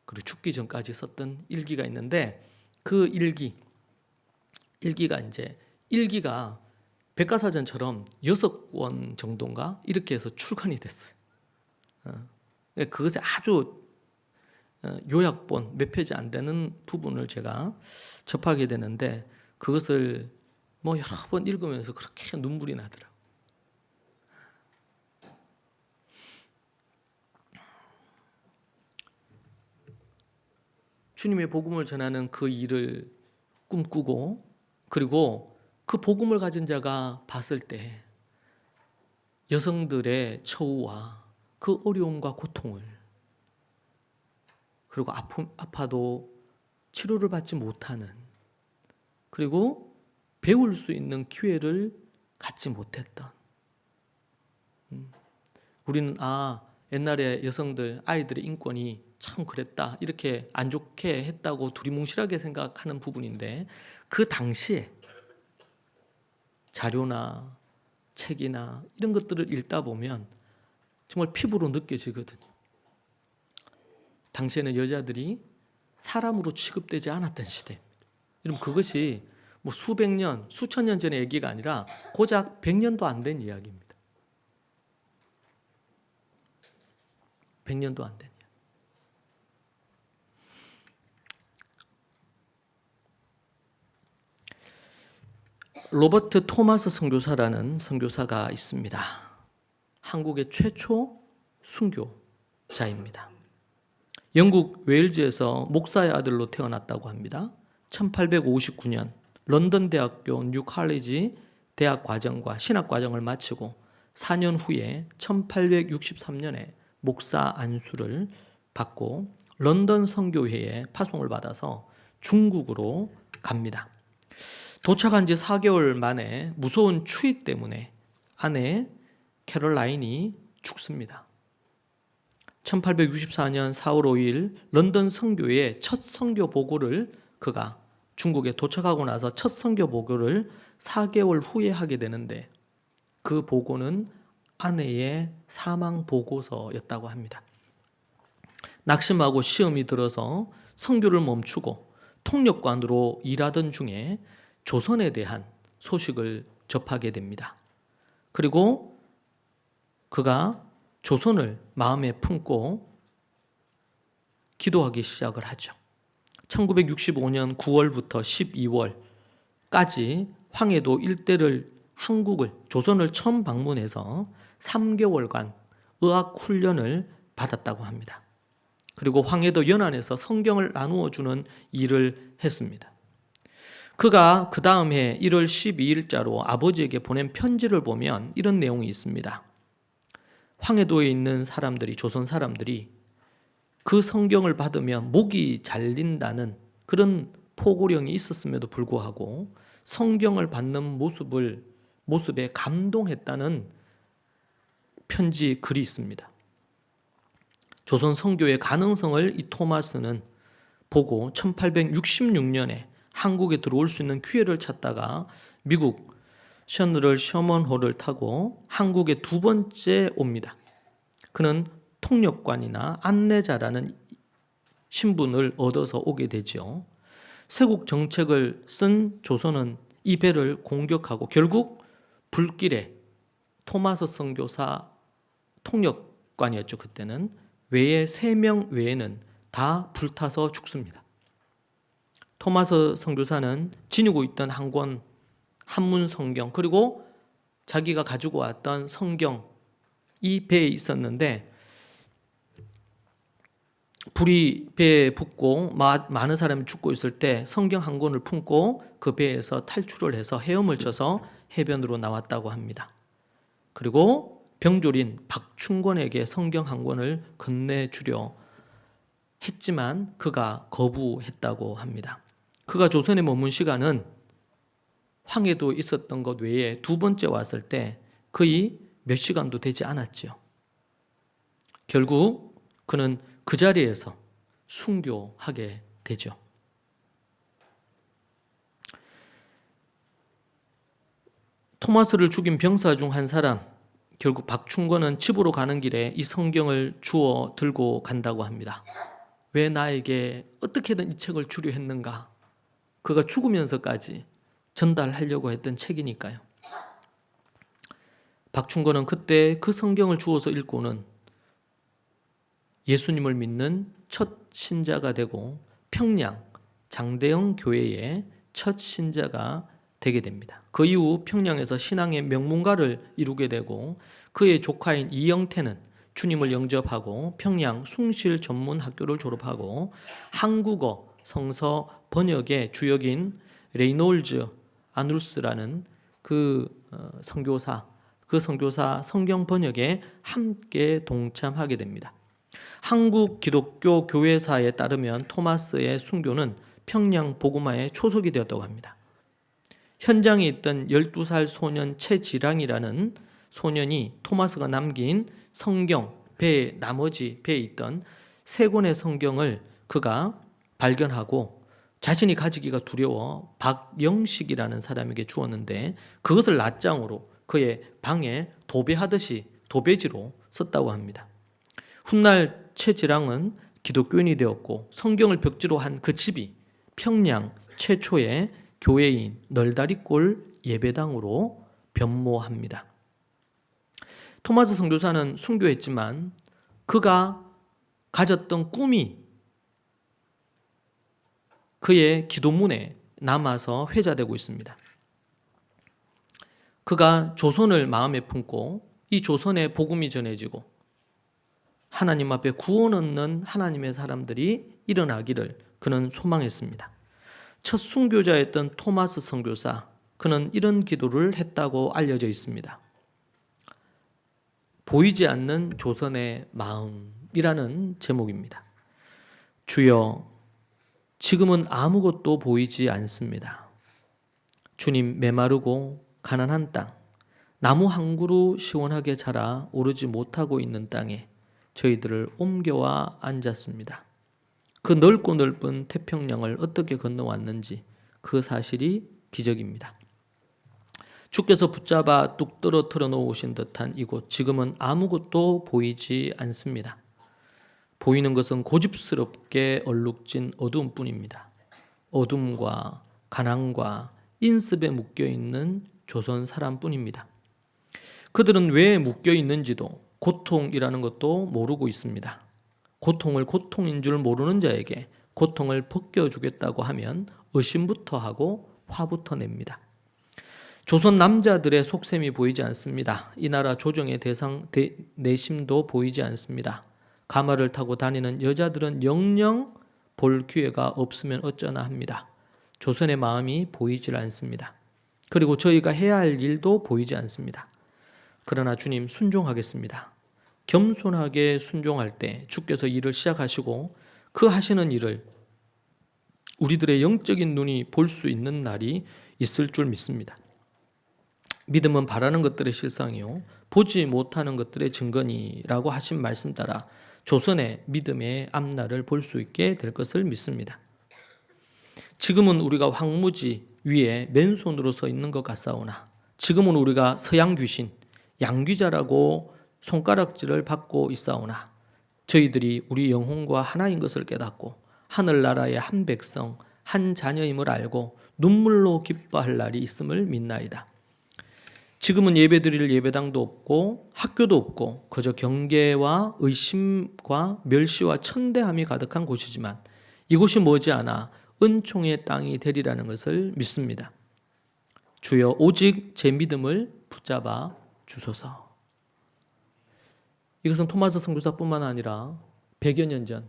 그리고 죽기 전까지 썼던 일기가 있는데, 그 일기가 백과사전처럼 6권 정도인가 이렇게 해서 출간이 됐어요. 그것에 아주 요약본 몇 페이지 안 되는 부분을 제가 접하게 되는데, 그것을 여러 번 읽으면서 그렇게 눈물이 나더라고요. 주님의 복음을 전하는 그 일을 꿈꾸고, 그리고 그 복음을 가진 자가 봤을 때 여성들의 처우와 그 어려움과 고통을, 그리고 아파도 치료를 받지 못하는, 그리고 배울 수 있는 기회를 갖지 못했던, 우리는 옛날에 아이들의 인권이 참 그랬다, 이렇게 안 좋게 했다고 두리뭉실하게 생각하는 부분인데, 그 당시에 자료나 책이나 이런 것들을 읽다 보면 정말 피부로 느껴지거든요. 당시에는 여자들이 사람으로 취급되지 않았던 시대입니다. 여러분, 그것이 수백 년, 수천 년 전의 얘기가 아니라 고작 100년도 안 된 이야기입니다. 100년도 안 된 이야기. 로버트 토마스 선교사라는 선교사가 있습니다. 한국의 최초 순교자입니다. 영국 웨일즈에서 목사의 아들로 태어났다고 합니다. 1859년 런던 대학교 뉴 칼리지 대학 과정과 신학 과정을 마치고 4년 후에 1863년에 목사 안수를 받고 런던 선교회에 파송을 받아서 중국으로 갑니다. 도착한 지 4개월 만에 무서운 추위 때문에 아내 캐롤라인이 죽습니다. 1864년 4월 5일 런던 선교회의 첫 선교 보고를 그가 중국에 도착하고 나서 첫 선교 보고를 4개월 후에 하게 되는데, 그 보고는 아내의 사망 보고서였다고 합니다. 낙심하고 시험이 들어서 선교를 멈추고 통역관으로 일하던 중에 조선에 대한 소식을 접하게 됩니다. 그리고 그가 조선을 마음에 품고 기도하기 시작을 하죠. 1965년 9월부터 12월까지 황해도 일대를 조선을 처음 방문해서 3개월간 의학 훈련을 받았다고 합니다. 그리고 황해도 연안에서 성경을 나누어 주는 일을 했습니다. 그가 그 다음 해 1월 12일자로 아버지에게 보낸 편지를 보면 이런 내용이 있습니다. 황해도에 있는 사람들이, 조선 사람들이 그 성경을 받으면 목이 잘린다는 그런 포고령이 있었음에도 불구하고 성경을 받는 모습에 감동했다는 편지 글이 있습니다. 조선 선교의 가능성을 이 토마스는 보고 1866년에 한국에 들어올 수 있는 기회를 찾다가 미국 셔너럴 셔먼호를 타고 한국에 2번째 옵니다. 그는 통역관이나 안내자라는 신분을 얻어서 오게 되죠. 세국 정책을 쓴 조선은 이 배를 공격하고 결국 불길에 토마스 선교사 통역관이었죠. 그때는 외에 3명 외에는 다 불타서 죽습니다. 토마스 선교사는 지니고 있던 한 권 한문 성경 그리고 자기가 가지고 왔던 성경 이 배에 있었는데 불이 배에 붙고 많은 사람이 죽고 있을 때 성경 한 권을 품고 그 배에서 탈출을 해서 헤엄을 쳐서 해변으로 나왔다고 합니다. 그리고 병졸인 박충권에게 성경 한 권을 건네주려 했지만 그가 거부했다고 합니다. 그가 조선에 머문 시간은 황해도 있었던 것 외에 2번째 왔을 때 거의 몇 시간도 되지 않았지요. 결국 그는 그 자리에서 순교하게 되죠. 토마스를 죽인 병사 중 한 사람, 결국 박충권은 집으로 가는 길에 이 성경을 주워 들고 간다고 합니다. 왜 나에게 어떻게든 이 책을 주려 했는가? 그가 죽으면서까지 전달하려고 했던 책이니까요. 박충권은 그때 그 성경을 주워서 읽고는 예수님을 믿는 첫 신자가 되고 평양 장대영 교회의 첫 신자가 되게 됩니다. 그 이후 평양에서 신앙의 명문가를 이루게 되고 그의 조카인 이영태는 주님을 영접하고 평양 숭실 전문 학교를 졸업하고 한국어 성서 번역의 주역인 레이놀즈 아눌스라는 그 선교사 성경 번역에 함께 동참하게 됩니다. 한국 기독교 교회사에 따르면 토마스의 순교는 평양 복음화의 초석이 되었다고 합니다. 현장에 있던 12살 소년 최지랑이라는 소년이 토마스가 남긴 성경 나머지 배에 있던 3권의 성경을 그가 발견하고 자신이 가지기가 두려워 박영식이라는 사람에게 주었는데 그것을 낱장으로 그의 방에 도배하듯이 도배지로 썼다고 합니다. 훗날 최지랑은 기독교인이 되었고 성경을 벽지로 한 그 집이 평양 최초의 교회인 널다리골 예배당으로 변모합니다. 토마스 선교사는 순교했지만 그가 가졌던 꿈이 그의 기도문에 남아서 회자되고 있습니다. 그가 조선을 마음에 품고 이 조선의 복음이 전해지고 하나님 앞에 구원 얻는 하나님의 사람들이 일어나기를 그는 소망했습니다. 첫 순교자였던 토마스 선교사, 그는 이런 기도를 했다고 알려져 있습니다. 보이지 않는 조선의 마음이라는 제목입니다. 주여, 지금은 아무것도 보이지 않습니다. 주님, 메마르고 가난한 땅, 나무 한 그루 시원하게 자라 오르지 못하고 있는 땅에 저희들을 옮겨와 앉았습니다. 그 넓고 넓은 태평양을 어떻게 건너왔는지 그 사실이 기적입니다. 주께서 붙잡아 뚝 떨어뜨려 놓으신 듯한 이곳, 지금은 아무것도 보이지 않습니다. 보이는 것은 고집스럽게 얼룩진 어두움뿐입니다. 어둠과 가난과 인습에 묶여있는 조선 사람뿐입니다. 그들은 왜 묶여있는지도 고통이라는 것도 모르고 있습니다. 고통을 고통인 줄 모르는 자에게 고통을 벗겨주겠다고 하면 의심부터 하고 화부터 냅니다. 조선 남자들의 속셈이 보이지 않습니다. 이 나라 조정의 내심도 보이지 않습니다. 가마를 타고 다니는 여자들은 영영 볼 기회가 없으면 어쩌나 합니다. 조선의 마음이 보이질 않습니다. 그리고 저희가 해야 할 일도 보이지 않습니다. 그러나 주님, 순종하겠습니다. 겸손하게 순종할 때 주께서 일을 시작하시고 그 하시는 일을 우리들의 영적인 눈이 볼 수 있는 날이 있을 줄 믿습니다. 믿음은 바라는 것들의 실상이요 보지 못하는 것들의 증거니라고 하신 말씀 따라 조선의 믿음의 앞날을 볼 수 있게 될 것을 믿습니다. 지금은 우리가 황무지 위에 맨손으로 서 있는 것 같사오나 지금은 우리가 서양 귀신, 양귀자라고 손가락질을 받고 있사오나 저희들이 우리 영혼과 하나인 것을 깨닫고 하늘나라의 한 백성, 한 자녀임을 알고 눈물로 기뻐할 날이 있음을 믿나이다. 지금은 예배드릴 예배당도 없고 학교도 없고 그저 경계와 의심과 멸시와 천대함이 가득한 곳이지만 이곳이 머지않아 은총의 땅이 되리라는 것을 믿습니다. 주여 오직 제 믿음을 붙잡아 주소서. 이것은 토마스 선교사뿐만 아니라 100여 년 전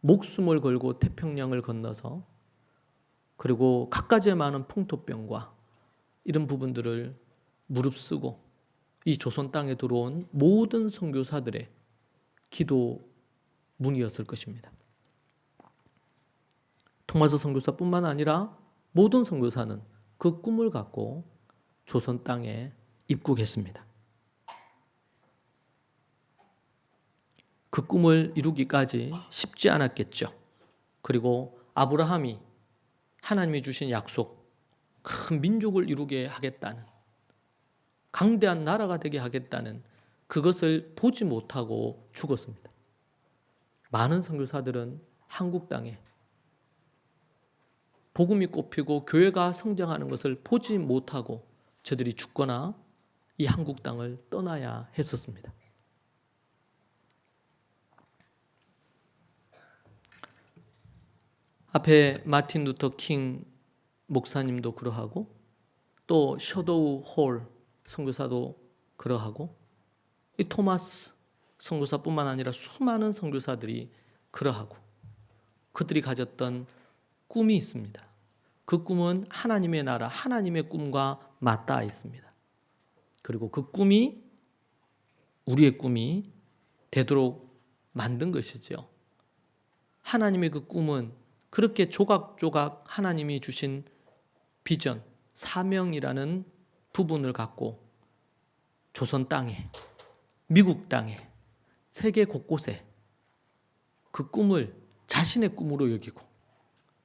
목숨을 걸고 태평양을 건너서 그리고 갖가지의 많은 풍토병과 이런 부분들을 무릅쓰고 이 조선 땅에 들어온 모든 선교사들의 기도 문이었을 것입니다. 토마스 선교사뿐만 아니라 모든 선교사는 그 꿈을 갖고 조선 땅에 입국했습니다. 그 꿈을 이루기까지 쉽지 않았겠죠. 그리고 아브라함이 하나님이 주신 약속, 큰 민족을 이루게 하겠다는, 강대한 나라가 되게 하겠다는 그것을 보지 못하고 죽었습니다. 많은 선교사들은 한국 땅에 복음이 꼽히고 교회가 성장하는 것을 보지 못하고 저들이 죽거나 이 한국 땅을 떠나야 했었습니다. 앞에 마틴 루터 킹 목사님도 그러하고 또 셔도우 홀 선교사도 그러하고 이 토마스 선교사뿐만 아니라 수많은 선교사들이 그러하고 그들이 가졌던 꿈이 있습니다. 그 꿈은 하나님의 나라, 하나님의 꿈과 맞닿아 있습니다. 그리고 그 꿈이 우리의 꿈이 되도록 만든 것이죠. 하나님의 그 꿈은 그렇게 조각조각 하나님이 주신 비전, 사명이라는 부분을 갖고 조선 땅에, 미국 땅에, 세계 곳곳에 그 꿈을 자신의 꿈으로 여기고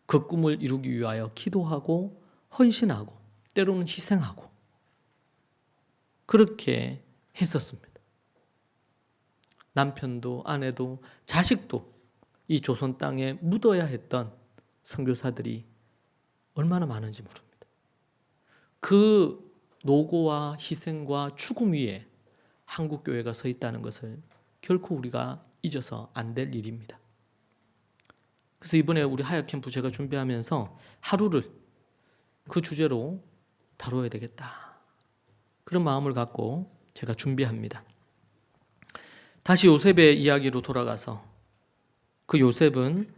그 꿈을 이루기 위하여 기도하고 헌신하고 때로는 희생하고 그렇게 했었습니다. 남편도 아내도 자식도 이 조선 땅에 묻어야 했던 선교사들이 얼마나 많은지 모릅니다. 그 노고와 희생과 죽음 위에 한국교회가 서 있다는 것을 결코 우리가 잊어서 안 될 일입니다. 그래서 이번에 우리 하역 캠프 제가 준비하면서 하루를 그 주제로 다뤄야 되겠다. 그런 마음을 갖고 제가 준비합니다. 다시 요셉의 이야기로 돌아가서 그 요셉은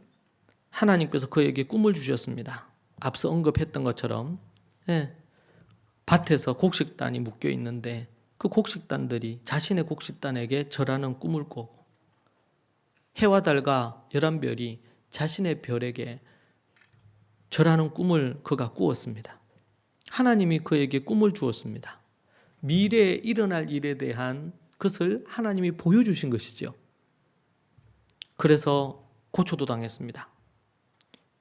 하나님께서 그에게 꿈을 주셨습니다. 앞서 언급했던 것처럼 밭에서 곡식단이 묶여 있는데 그 곡식단들이 자신의 곡식단에게 절하는 꿈을 꾸고 해와 달과 11별이 자신의 별에게 절하는 꿈을 그가 꾸었습니다. 하나님이 그에게 꿈을 주었습니다. 미래에 일어날 일에 대한 것을 하나님이 보여주신 것이죠. 그래서 고초도 당했습니다.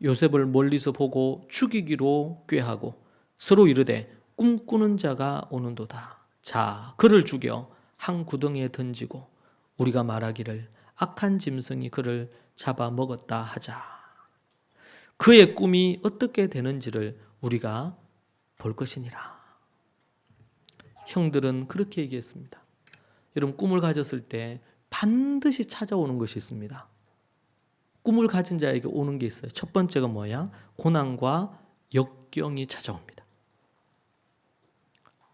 요셉을 멀리서 보고 죽이기로 꾀하고 서로 이르되 꿈꾸는 자가 오는도다. 자, 그를 죽여 한 구덩이에 던지고 우리가 말하기를 악한 짐승이 그를 잡아먹었다 하자. 그의 꿈이 어떻게 되는지를 우리가 볼 것이니라. 형들은 그렇게 얘기했습니다. 여러분, 꿈을 가졌을 때 반드시 찾아오는 것이 있습니다. 꿈을 가진 자에게 오는 게 있어요. 첫 번째가 뭐야? 고난과 역경이 찾아옵니다.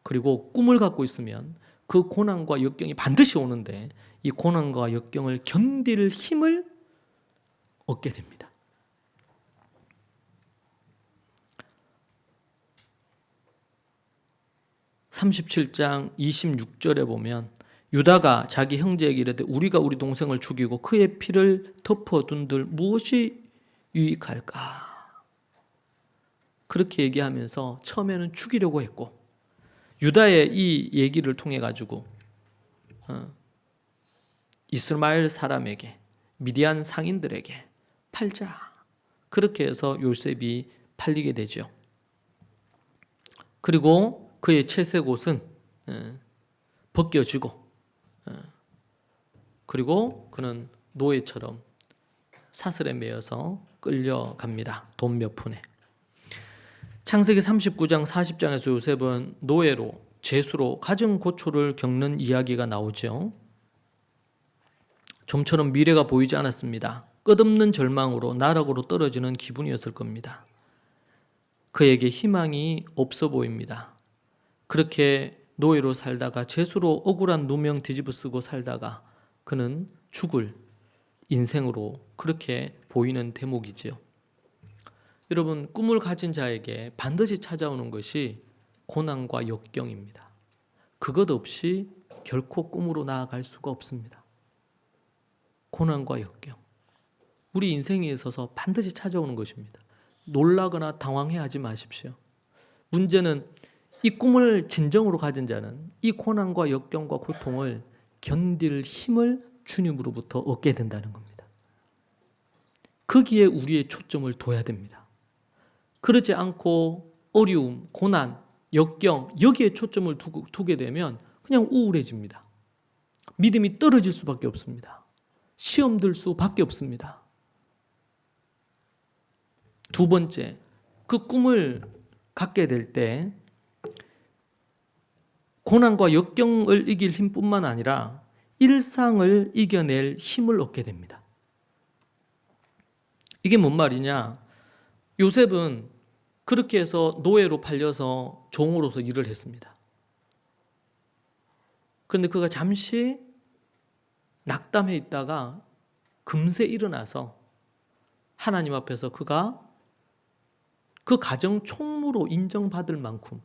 그리고 꿈을 갖고 있으면 그 고난과 역경이 반드시 오는데 이 고난과 역경을 견딜 힘을 얻게 됩니다. (37장 26절에) 보면 유다가 자기 형제에게 이르되 우리가 우리 동생을 죽이고 그의 피를 덮어둔들 무엇이 유익할까? 그렇게 얘기하면서 처음에는 죽이려고 했고 유다의 이 얘기를 통해 가지고 이스마엘 사람에게 미디안 상인들에게 팔자. 그렇게 해서 요셉이 팔리게 되죠. 그리고 그의 채색 옷은 벗겨지고 그리고 그는 노예처럼 사슬에 매여서 끌려갑니다. 돈 몇 푼에. 창세기 39장 40장에서 요셉은 노예로 재수로 가정 고초를 겪는 이야기가 나오죠. 좀처럼 미래가 보이지 않았습니다. 끝없는 절망으로 나락으로 떨어지는 기분이었을 겁니다. 그에게 희망이 없어 보입니다. 그렇게 노예로 살다가 재수로 억울한 누명 뒤집어 쓰고 살다가 그는 죽을 인생으로 그렇게 보이는 대목이지요. 여러분, 꿈을 가진 자에게 반드시 찾아오는 것이 고난과 역경입니다. 그것 없이 결코 꿈으로 나아갈 수가 없습니다. 고난과 역경. 우리 인생에 있어서 반드시 찾아오는 것입니다. 놀라거나 당황해하지 마십시오. 문제는 이 꿈을 진정으로 가진 자는 이 고난과 역경과 고통을 견딜 힘을 주님으로부터 얻게 된다는 겁니다. 거기에 우리의 초점을 둬야 됩니다. 그러지 않고 어려움, 고난, 역경 여기에 초점을 두게 되면 그냥 우울해집니다. 믿음이 떨어질 수밖에 없습니다. 시험 들 수밖에 없습니다. 두 번째, 그 꿈을 갖게 될 때 고난과 역경을 이길 힘뿐만 아니라 일상을 이겨낼 힘을 얻게 됩니다. 이게 뭔 말이냐? 요셉은 그렇게 해서 노예로 팔려서 종으로서 일을 했습니다. 그런데 그가 잠시 낙담해 있다가 금세 일어나서 하나님 앞에서 그가 그 가정 총무로 인정받을 만큼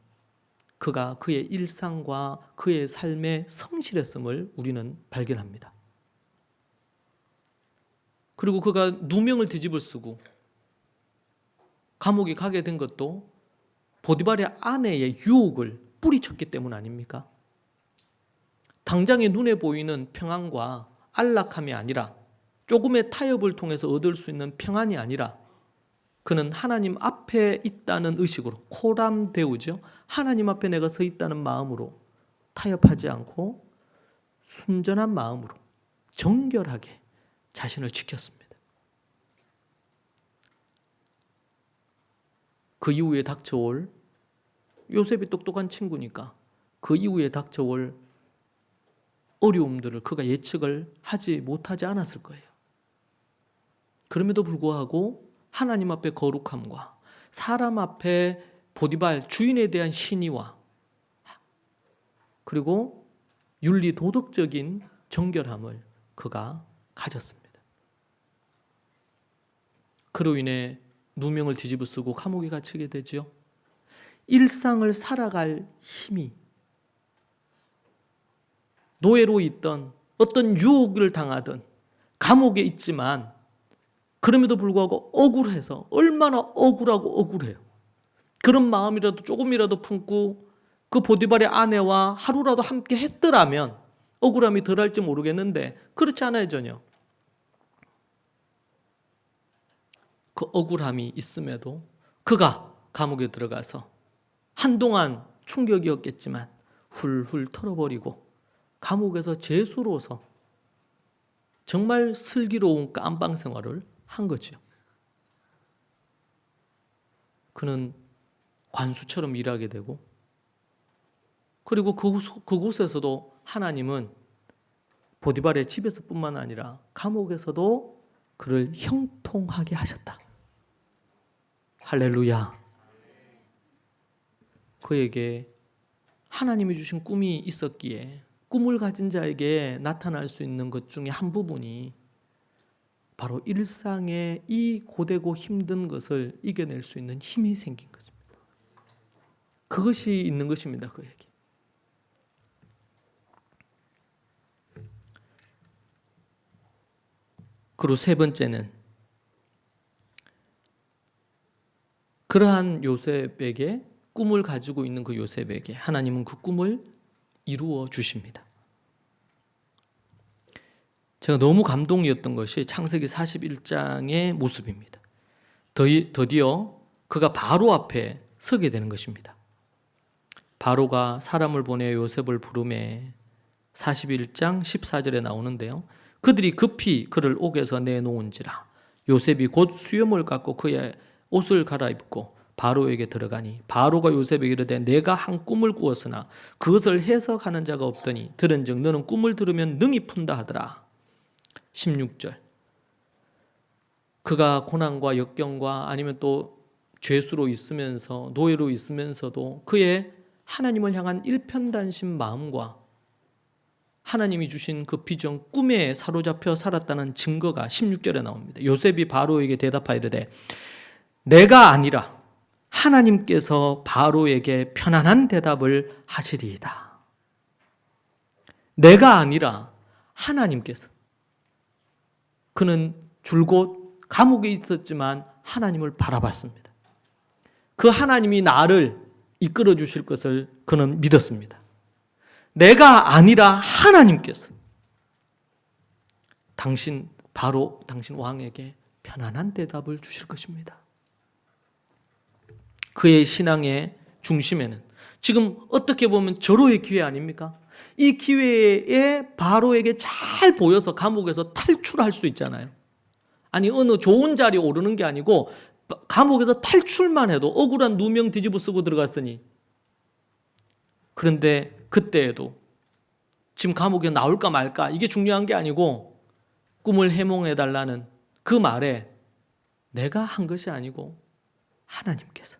그가 그의 일상과 그의 삶에 성실했음을 우리는 발견합니다. 그리고 그가 누명을 뒤집어 쓰고 감옥에 가게 된 것도 보디발의 아내의 유혹을 뿌리쳤기 때문 아닙니까? 당장의 눈에 보이는 평안과 안락함이 아니라 조금의 타협을 통해서 얻을 수 있는 평안이 아니라 그는 하나님 앞에 있다는 의식으로 코람데우죠. 하나님 앞에 내가 서 있다는 마음으로 타협하지 않고 순전한 마음으로 정결하게 자신을 지켰습니다. 그 이후에 닥쳐올 요셉이 똑똑한 친구니까 그 이후에 닥쳐올 어려움들을 그가 예측을 하지 못하지 않았을 거예요. 그럼에도 불구하고 하나님 앞에 거룩함과 사람 앞에 보디발 주인에 대한 신의와 그리고 윤리 도덕적인 정결함을 그가 가졌습니다. 그로 인해 누명을 뒤집어 쓰고 감옥에 갇히게 되죠. 일상을 살아갈 힘이 노예로 있던 어떤 유혹을 당하던 감옥에 있지만 그럼에도 불구하고 억울해서 얼마나 억울하고 억울해요. 그런 마음이라도 조금이라도 품고 그 보디발의 아내와 하루라도 함께 했더라면 억울함이 덜할지 모르겠는데 그렇지 않아요 전혀. 그 억울함이 있음에도 그가 감옥에 들어가서 한동안 충격이었겠지만 훌훌 털어버리고 감옥에서 죄수로서 정말 슬기로운 깜방 생활을 한 거죠. 그는 관수처럼 일하게 되고 그리고 그곳에서도 하나님은 보디발의 집에서뿐만 아니라 감옥에서도 그를 형통하게 하셨다. 할렐루야. 그에게 하나님이 주신 꿈이 있었기에 꿈을 가진 자에게 나타날 수 있는 것 중에 한 부분이 바로 일상의 이 고되고 힘든 것을 이겨낼 수 있는 힘이 생긴 것입니다. 그것이 있는 것입니다. 그에게. 그리고 세 번째는 그러한 요셉에게 꿈을 가지고 있는 그 요셉에게 하나님은 그 꿈을 이루어 주십니다. 제가 너무 감동이었던 것이 창세기 41장의 모습입니다. 드디어 그가 바로 앞에 서게 되는 것입니다. 바로가 사람을 보내 요셉을 부르매 41장 14절에 나오는데요. 그들이 급히 그를 옥에서 내놓은지라 요셉이 곧 수염을 깎고 그의 옷을 갈아입고 바로에게 들어가니 바로가 요셉에게 이르되 내가 한 꿈을 꾸었으나 그것을 해석하는 자가 없더니 들은즉 너는 꿈을 들으면 능히 푼다 하더라. 16절. 그가 고난과 역경과 아니면 또 죄수로 있으면서 노예로 있으면서도 그의 하나님을 향한 일편단심 마음과 하나님이 주신 그 비전 꿈에 사로잡혀 살았다는 증거가 16절에 나옵니다. 요셉이 바로에게 대답하여 이르되 내가 아니라 하나님께서 바로에게 편안한 대답을 하시리이다. 내가 아니라 하나님께서. 그는 줄곧 감옥에 있었지만 하나님을 바라봤습니다. 그 하나님이 나를 이끌어 주실 것을 그는 믿었습니다. 내가 아니라 하나님께서 당신 왕에게 편안한 대답을 주실 것입니다. 그의 신앙의 중심에는 지금 어떻게 보면 절호의 기회 아닙니까? 이 기회에 바로에게 잘 보여서 감옥에서 탈출할 수 있잖아요. 아니 어느 좋은 자리에 오르는 게 아니고 감옥에서 탈출만 해도 억울한 누명 뒤집어 쓰고 들어갔으니. 그런데 그때에도 지금 감옥에 나올까 말까 이게 중요한 게 아니고 꿈을 해몽해달라는 그 말에 내가 한 것이 아니고 하나님께서.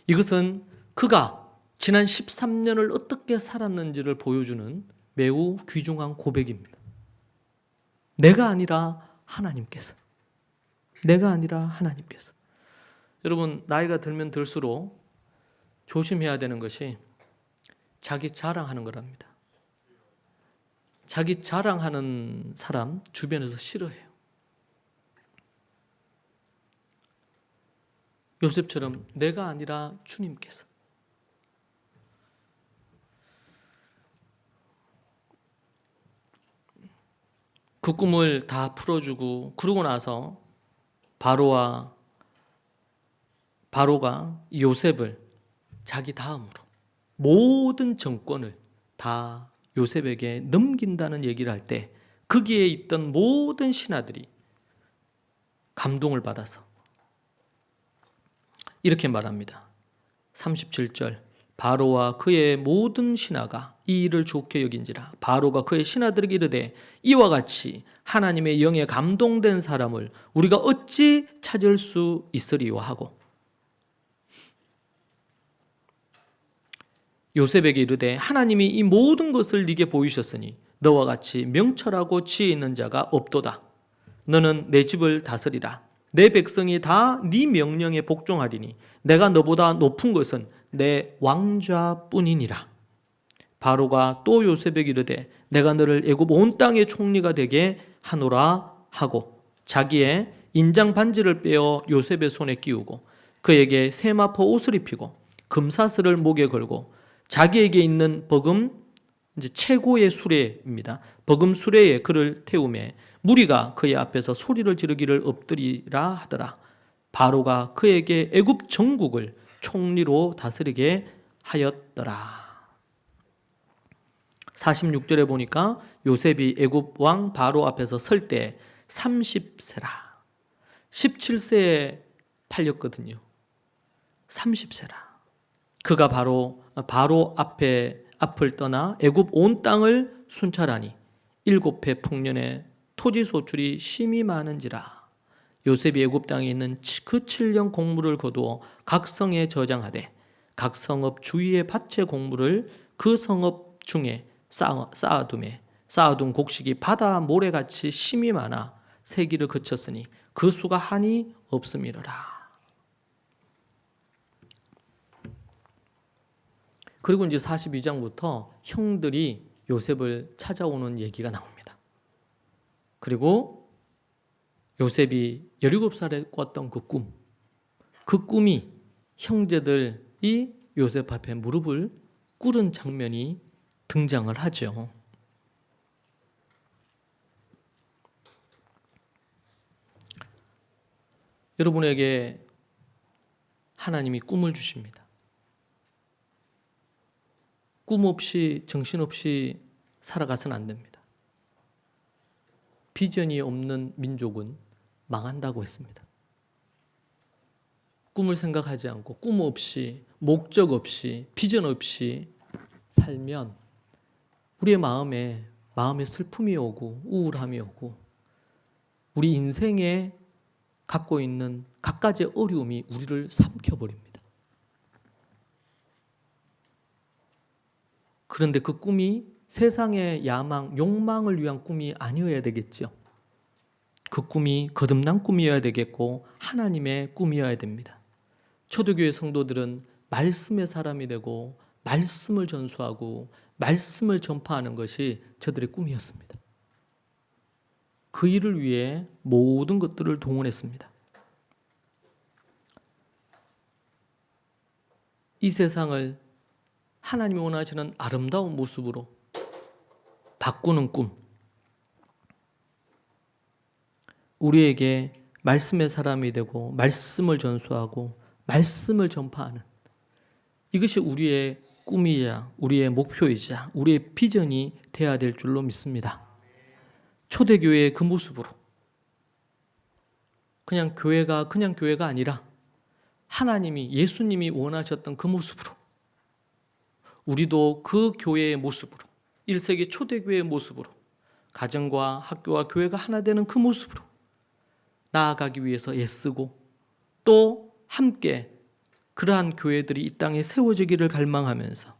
이것은 그가 지난 13년을 어떻게 살았는지를 보여주는 매우 귀중한 고백입니다. 내가 아니라 하나님께서. 내가 아니라 하나님께서. 여러분 나이가 들면 들수록 조심해야 되는 것이 자기 자랑하는 거랍니다. 자기 자랑하는 사람 주변에서 싫어해요. 요셉처럼 내가 아니라 주님께서. 그 꿈을 다 풀어주고 그러고 나서 바로가 요셉을 자기 다음으로 모든 정권을 다 요셉에게 넘긴다는 얘기를 할 때 거기에 있던 모든 신하들이 감동을 받아서 이렇게 말합니다. 37절. 바로와 그의 모든 신하가 이 일을 좋게 여긴지라. 바로가 그의 신하들에게 이르되 이와 같이 하나님의 영에 감동된 사람을 우리가 어찌 찾을 수 있으리요 하고 요셉에게 이르되 하나님이 이 모든 것을 네게 보이셨으니 너와 같이 명철하고 지혜 있는 자가 없도다. 너는 내 집을 다스리라. 내 백성이 다 네 명령에 복종하리니 내가 너보다 높은 것은 내 왕좌뿐이니라. 바로가 또 요셉에게 이르되 내가 너를 애굽 온 땅의 총리가 되게 하노라 하고 자기의 인장 반지를 빼어 요셉의 손에 끼우고 그에게 세마포 옷을 입히고 금사슬을 목에 걸고 자기에게 있는 버금 이제 최고의 수레입니다. 버금 수레에 그를 태우매 무리가 그의 앞에서 소리를 지르기를 엎드리라 하더라. 바로가 그에게 애굽 전국을 총리로 다스리게 하였더라. 46절에 보니까 요셉이 애굽 왕 바로 앞에서 설 때 30세라. 17세에 팔렸거든요. 30세라. 그가 바로 앞을 떠나 애굽 온 땅을 순찰하니 7해 풍년에 토지 소출이 심히 많은지라. 요셉이 애굽 땅에 있는 그 7년 곡물을 거두어 각 성에 저장하되 각 성읍 주위의 밭의 곡물을 그 성읍 중에 쌓아둔 곡식이 바다 모래같이 심이 많아 세기를 그쳤으니 그 수가 한이 없음이로라. 그리고 이제 42장부터 형들이 요셉을 찾아오는 얘기가 나옵니다. 그리고 요셉이 17살에 꿨던 그 꿈이 형제들이 요셉 앞에 무릎을 꿇은 장면이 등장을 하죠. 여러분에게 하나님이 꿈을 주십니다. 꿈 없이 정신없이 살아가서는 안 됩니다. 비전이 없는 민족은 망한다고 했습니다. 꿈을 생각하지 않고 꿈 없이 목적 없이 비전 없이 살면 우리의 마음에 슬픔이 오고 우울함이 오고 우리 인생에 갖고 있는 갖가지 어려움이 우리를 삼켜버립니다. 그런데 그 꿈이 세상의 야망, 욕망을 위한 꿈이 아니어야 되겠죠. 그 꿈이 거듭난 꿈이어야 되겠고 하나님의 꿈이어야 됩니다. 초대교회 성도들은 말씀의 사람이 되고 말씀을 전수하고 말씀을 전파하는 것이 저들의 꿈이었습니다. 그 일을 위해 모든 것들을 동원했습니다. 이 세상을 하나님이 원하시는 아름다운 모습으로 바꾸는 꿈, 우리에게 말씀의 사람이 되고 말씀을 전수하고 말씀을 전파하는 이것이 우리의 꿈이자 우리의 목표이자 우리의 비전이 되어야 될 줄로 믿습니다. 초대교회의 그 모습으로 그냥 교회가 아니라 하나님이 예수님이 원하셨던 그 모습으로 우리도 그 교회의 모습으로 1세기 초대교회의 모습으로 가정과 학교와 교회가 하나 되는 그 모습으로 나아가기 위해서 애쓰고 또 함께 그러한 교회들이 이 땅에 세워지기를 갈망하면서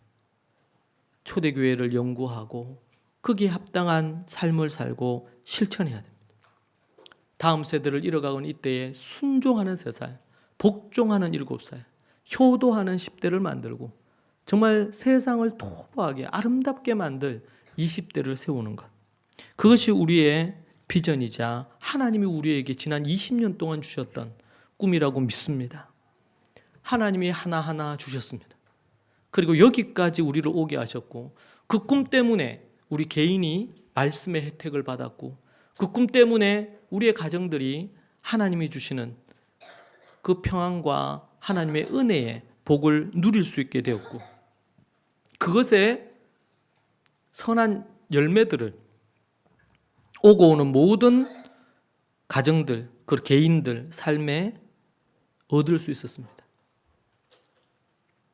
초대교회를 연구하고 거기에 합당한 삶을 살고 실천해야 됩니다. 다음 세대를 이뤄가는 이때에 순종하는 3살, 복종하는 7살, 효도하는 10대를 만들고 정말 세상을 토부하게 아름답게 만들 20대를 세우는 것. 그것이 우리의 비전이자 하나님이 우리에게 지난 20년 동안 주셨던 꿈이라고 믿습니다. 하나님이 하나하나 주셨습니다. 그리고 여기까지 우리를 오게 하셨고 그 꿈 때문에 우리 개인이 말씀의 혜택을 받았고 그 꿈 때문에 우리의 가정들이 하나님이 주시는 그 평안과 하나님의 은혜의 복을 누릴 수 있게 되었고 그것의 선한 열매들을 오고 오는 모든 가정들, 그 개인들 삶에 얻을 수 있었습니다.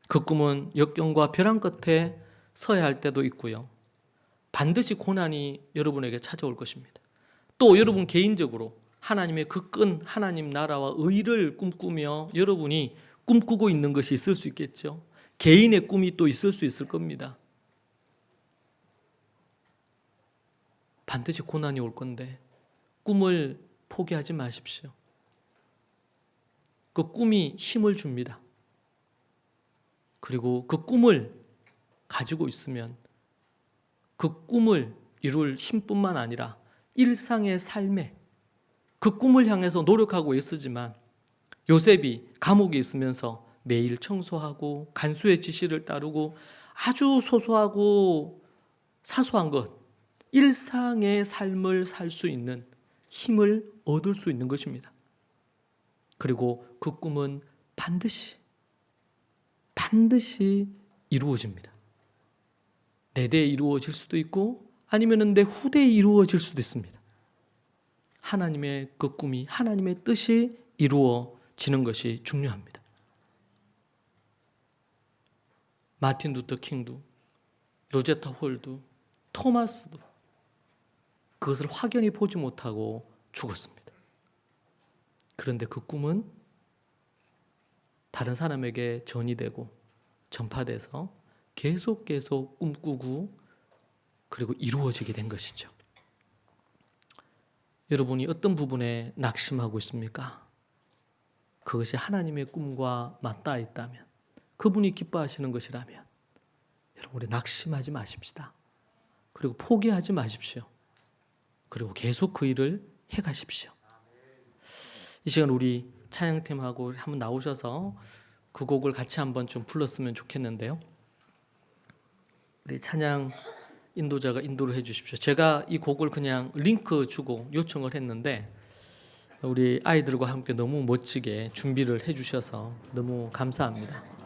그 꿈은 역경과 벼랑 끝에 서야 할 때도 있고요. 반드시 고난이 여러분에게 찾아올 것입니다. 또 여러분 개인적으로 하나님의 그 끈 하나님 나라와 의를 꿈꾸며 여러분이 꿈꾸고 있는 것이 있을 수 있겠죠. 개인의 꿈이 또 있을 수 있을 겁니다. 반드시 고난이 올 건데 꿈을 포기하지 마십시오. 그 꿈이 힘을 줍니다. 그리고 그 꿈을 가지고 있으면 그 꿈을 이룰 힘뿐만 아니라 일상의 삶에 그 꿈을 향해서 노력하고 애쓰지만 요셉이 감옥에 있으면서 매일 청소하고 간수의 지시를 따르고 아주 소소하고 사소한 것 일상의 삶을 살 수 있는 힘을 얻을 수 있는 것입니다. 그리고 그 꿈은 반드시 이루어집니다. 내 대에 이루어질 수도 있고 아니면 내 후대에 이루어질 수도 있습니다. 하나님의 그 꿈이 하나님의 뜻이 이루어지는 것이 중요합니다. 마틴 루터 킹도 로제타 홀도 토마스도 그것을 확연히 보지 못하고 죽었습니다. 그런데 그 꿈은 다른 사람에게 전이되고 전파돼서 계속 꿈꾸고 그리고 이루어지게 된 것이죠. 여러분이 어떤 부분에 낙심하고 있습니까? 그것이 하나님의 꿈과 맞닿아 있다면 그분이 기뻐하시는 것이라면 여러분 우리 낙심하지 마십시다. 그리고 포기하지 마십시오. 그리고 계속 그 일을 해가십시오. 이 시간 우리 찬양팀하고 한번 나오셔서 그 곡을 같이 한번 좀 불렀으면 좋겠는데요. 우리 찬양 인도자가 인도를 해주십시오. 제가 이 곡을 그냥 링크 주고 요청을 했는데 우리 아이들과 함께 너무 멋지게 준비를 해주셔서 너무 감사합니다.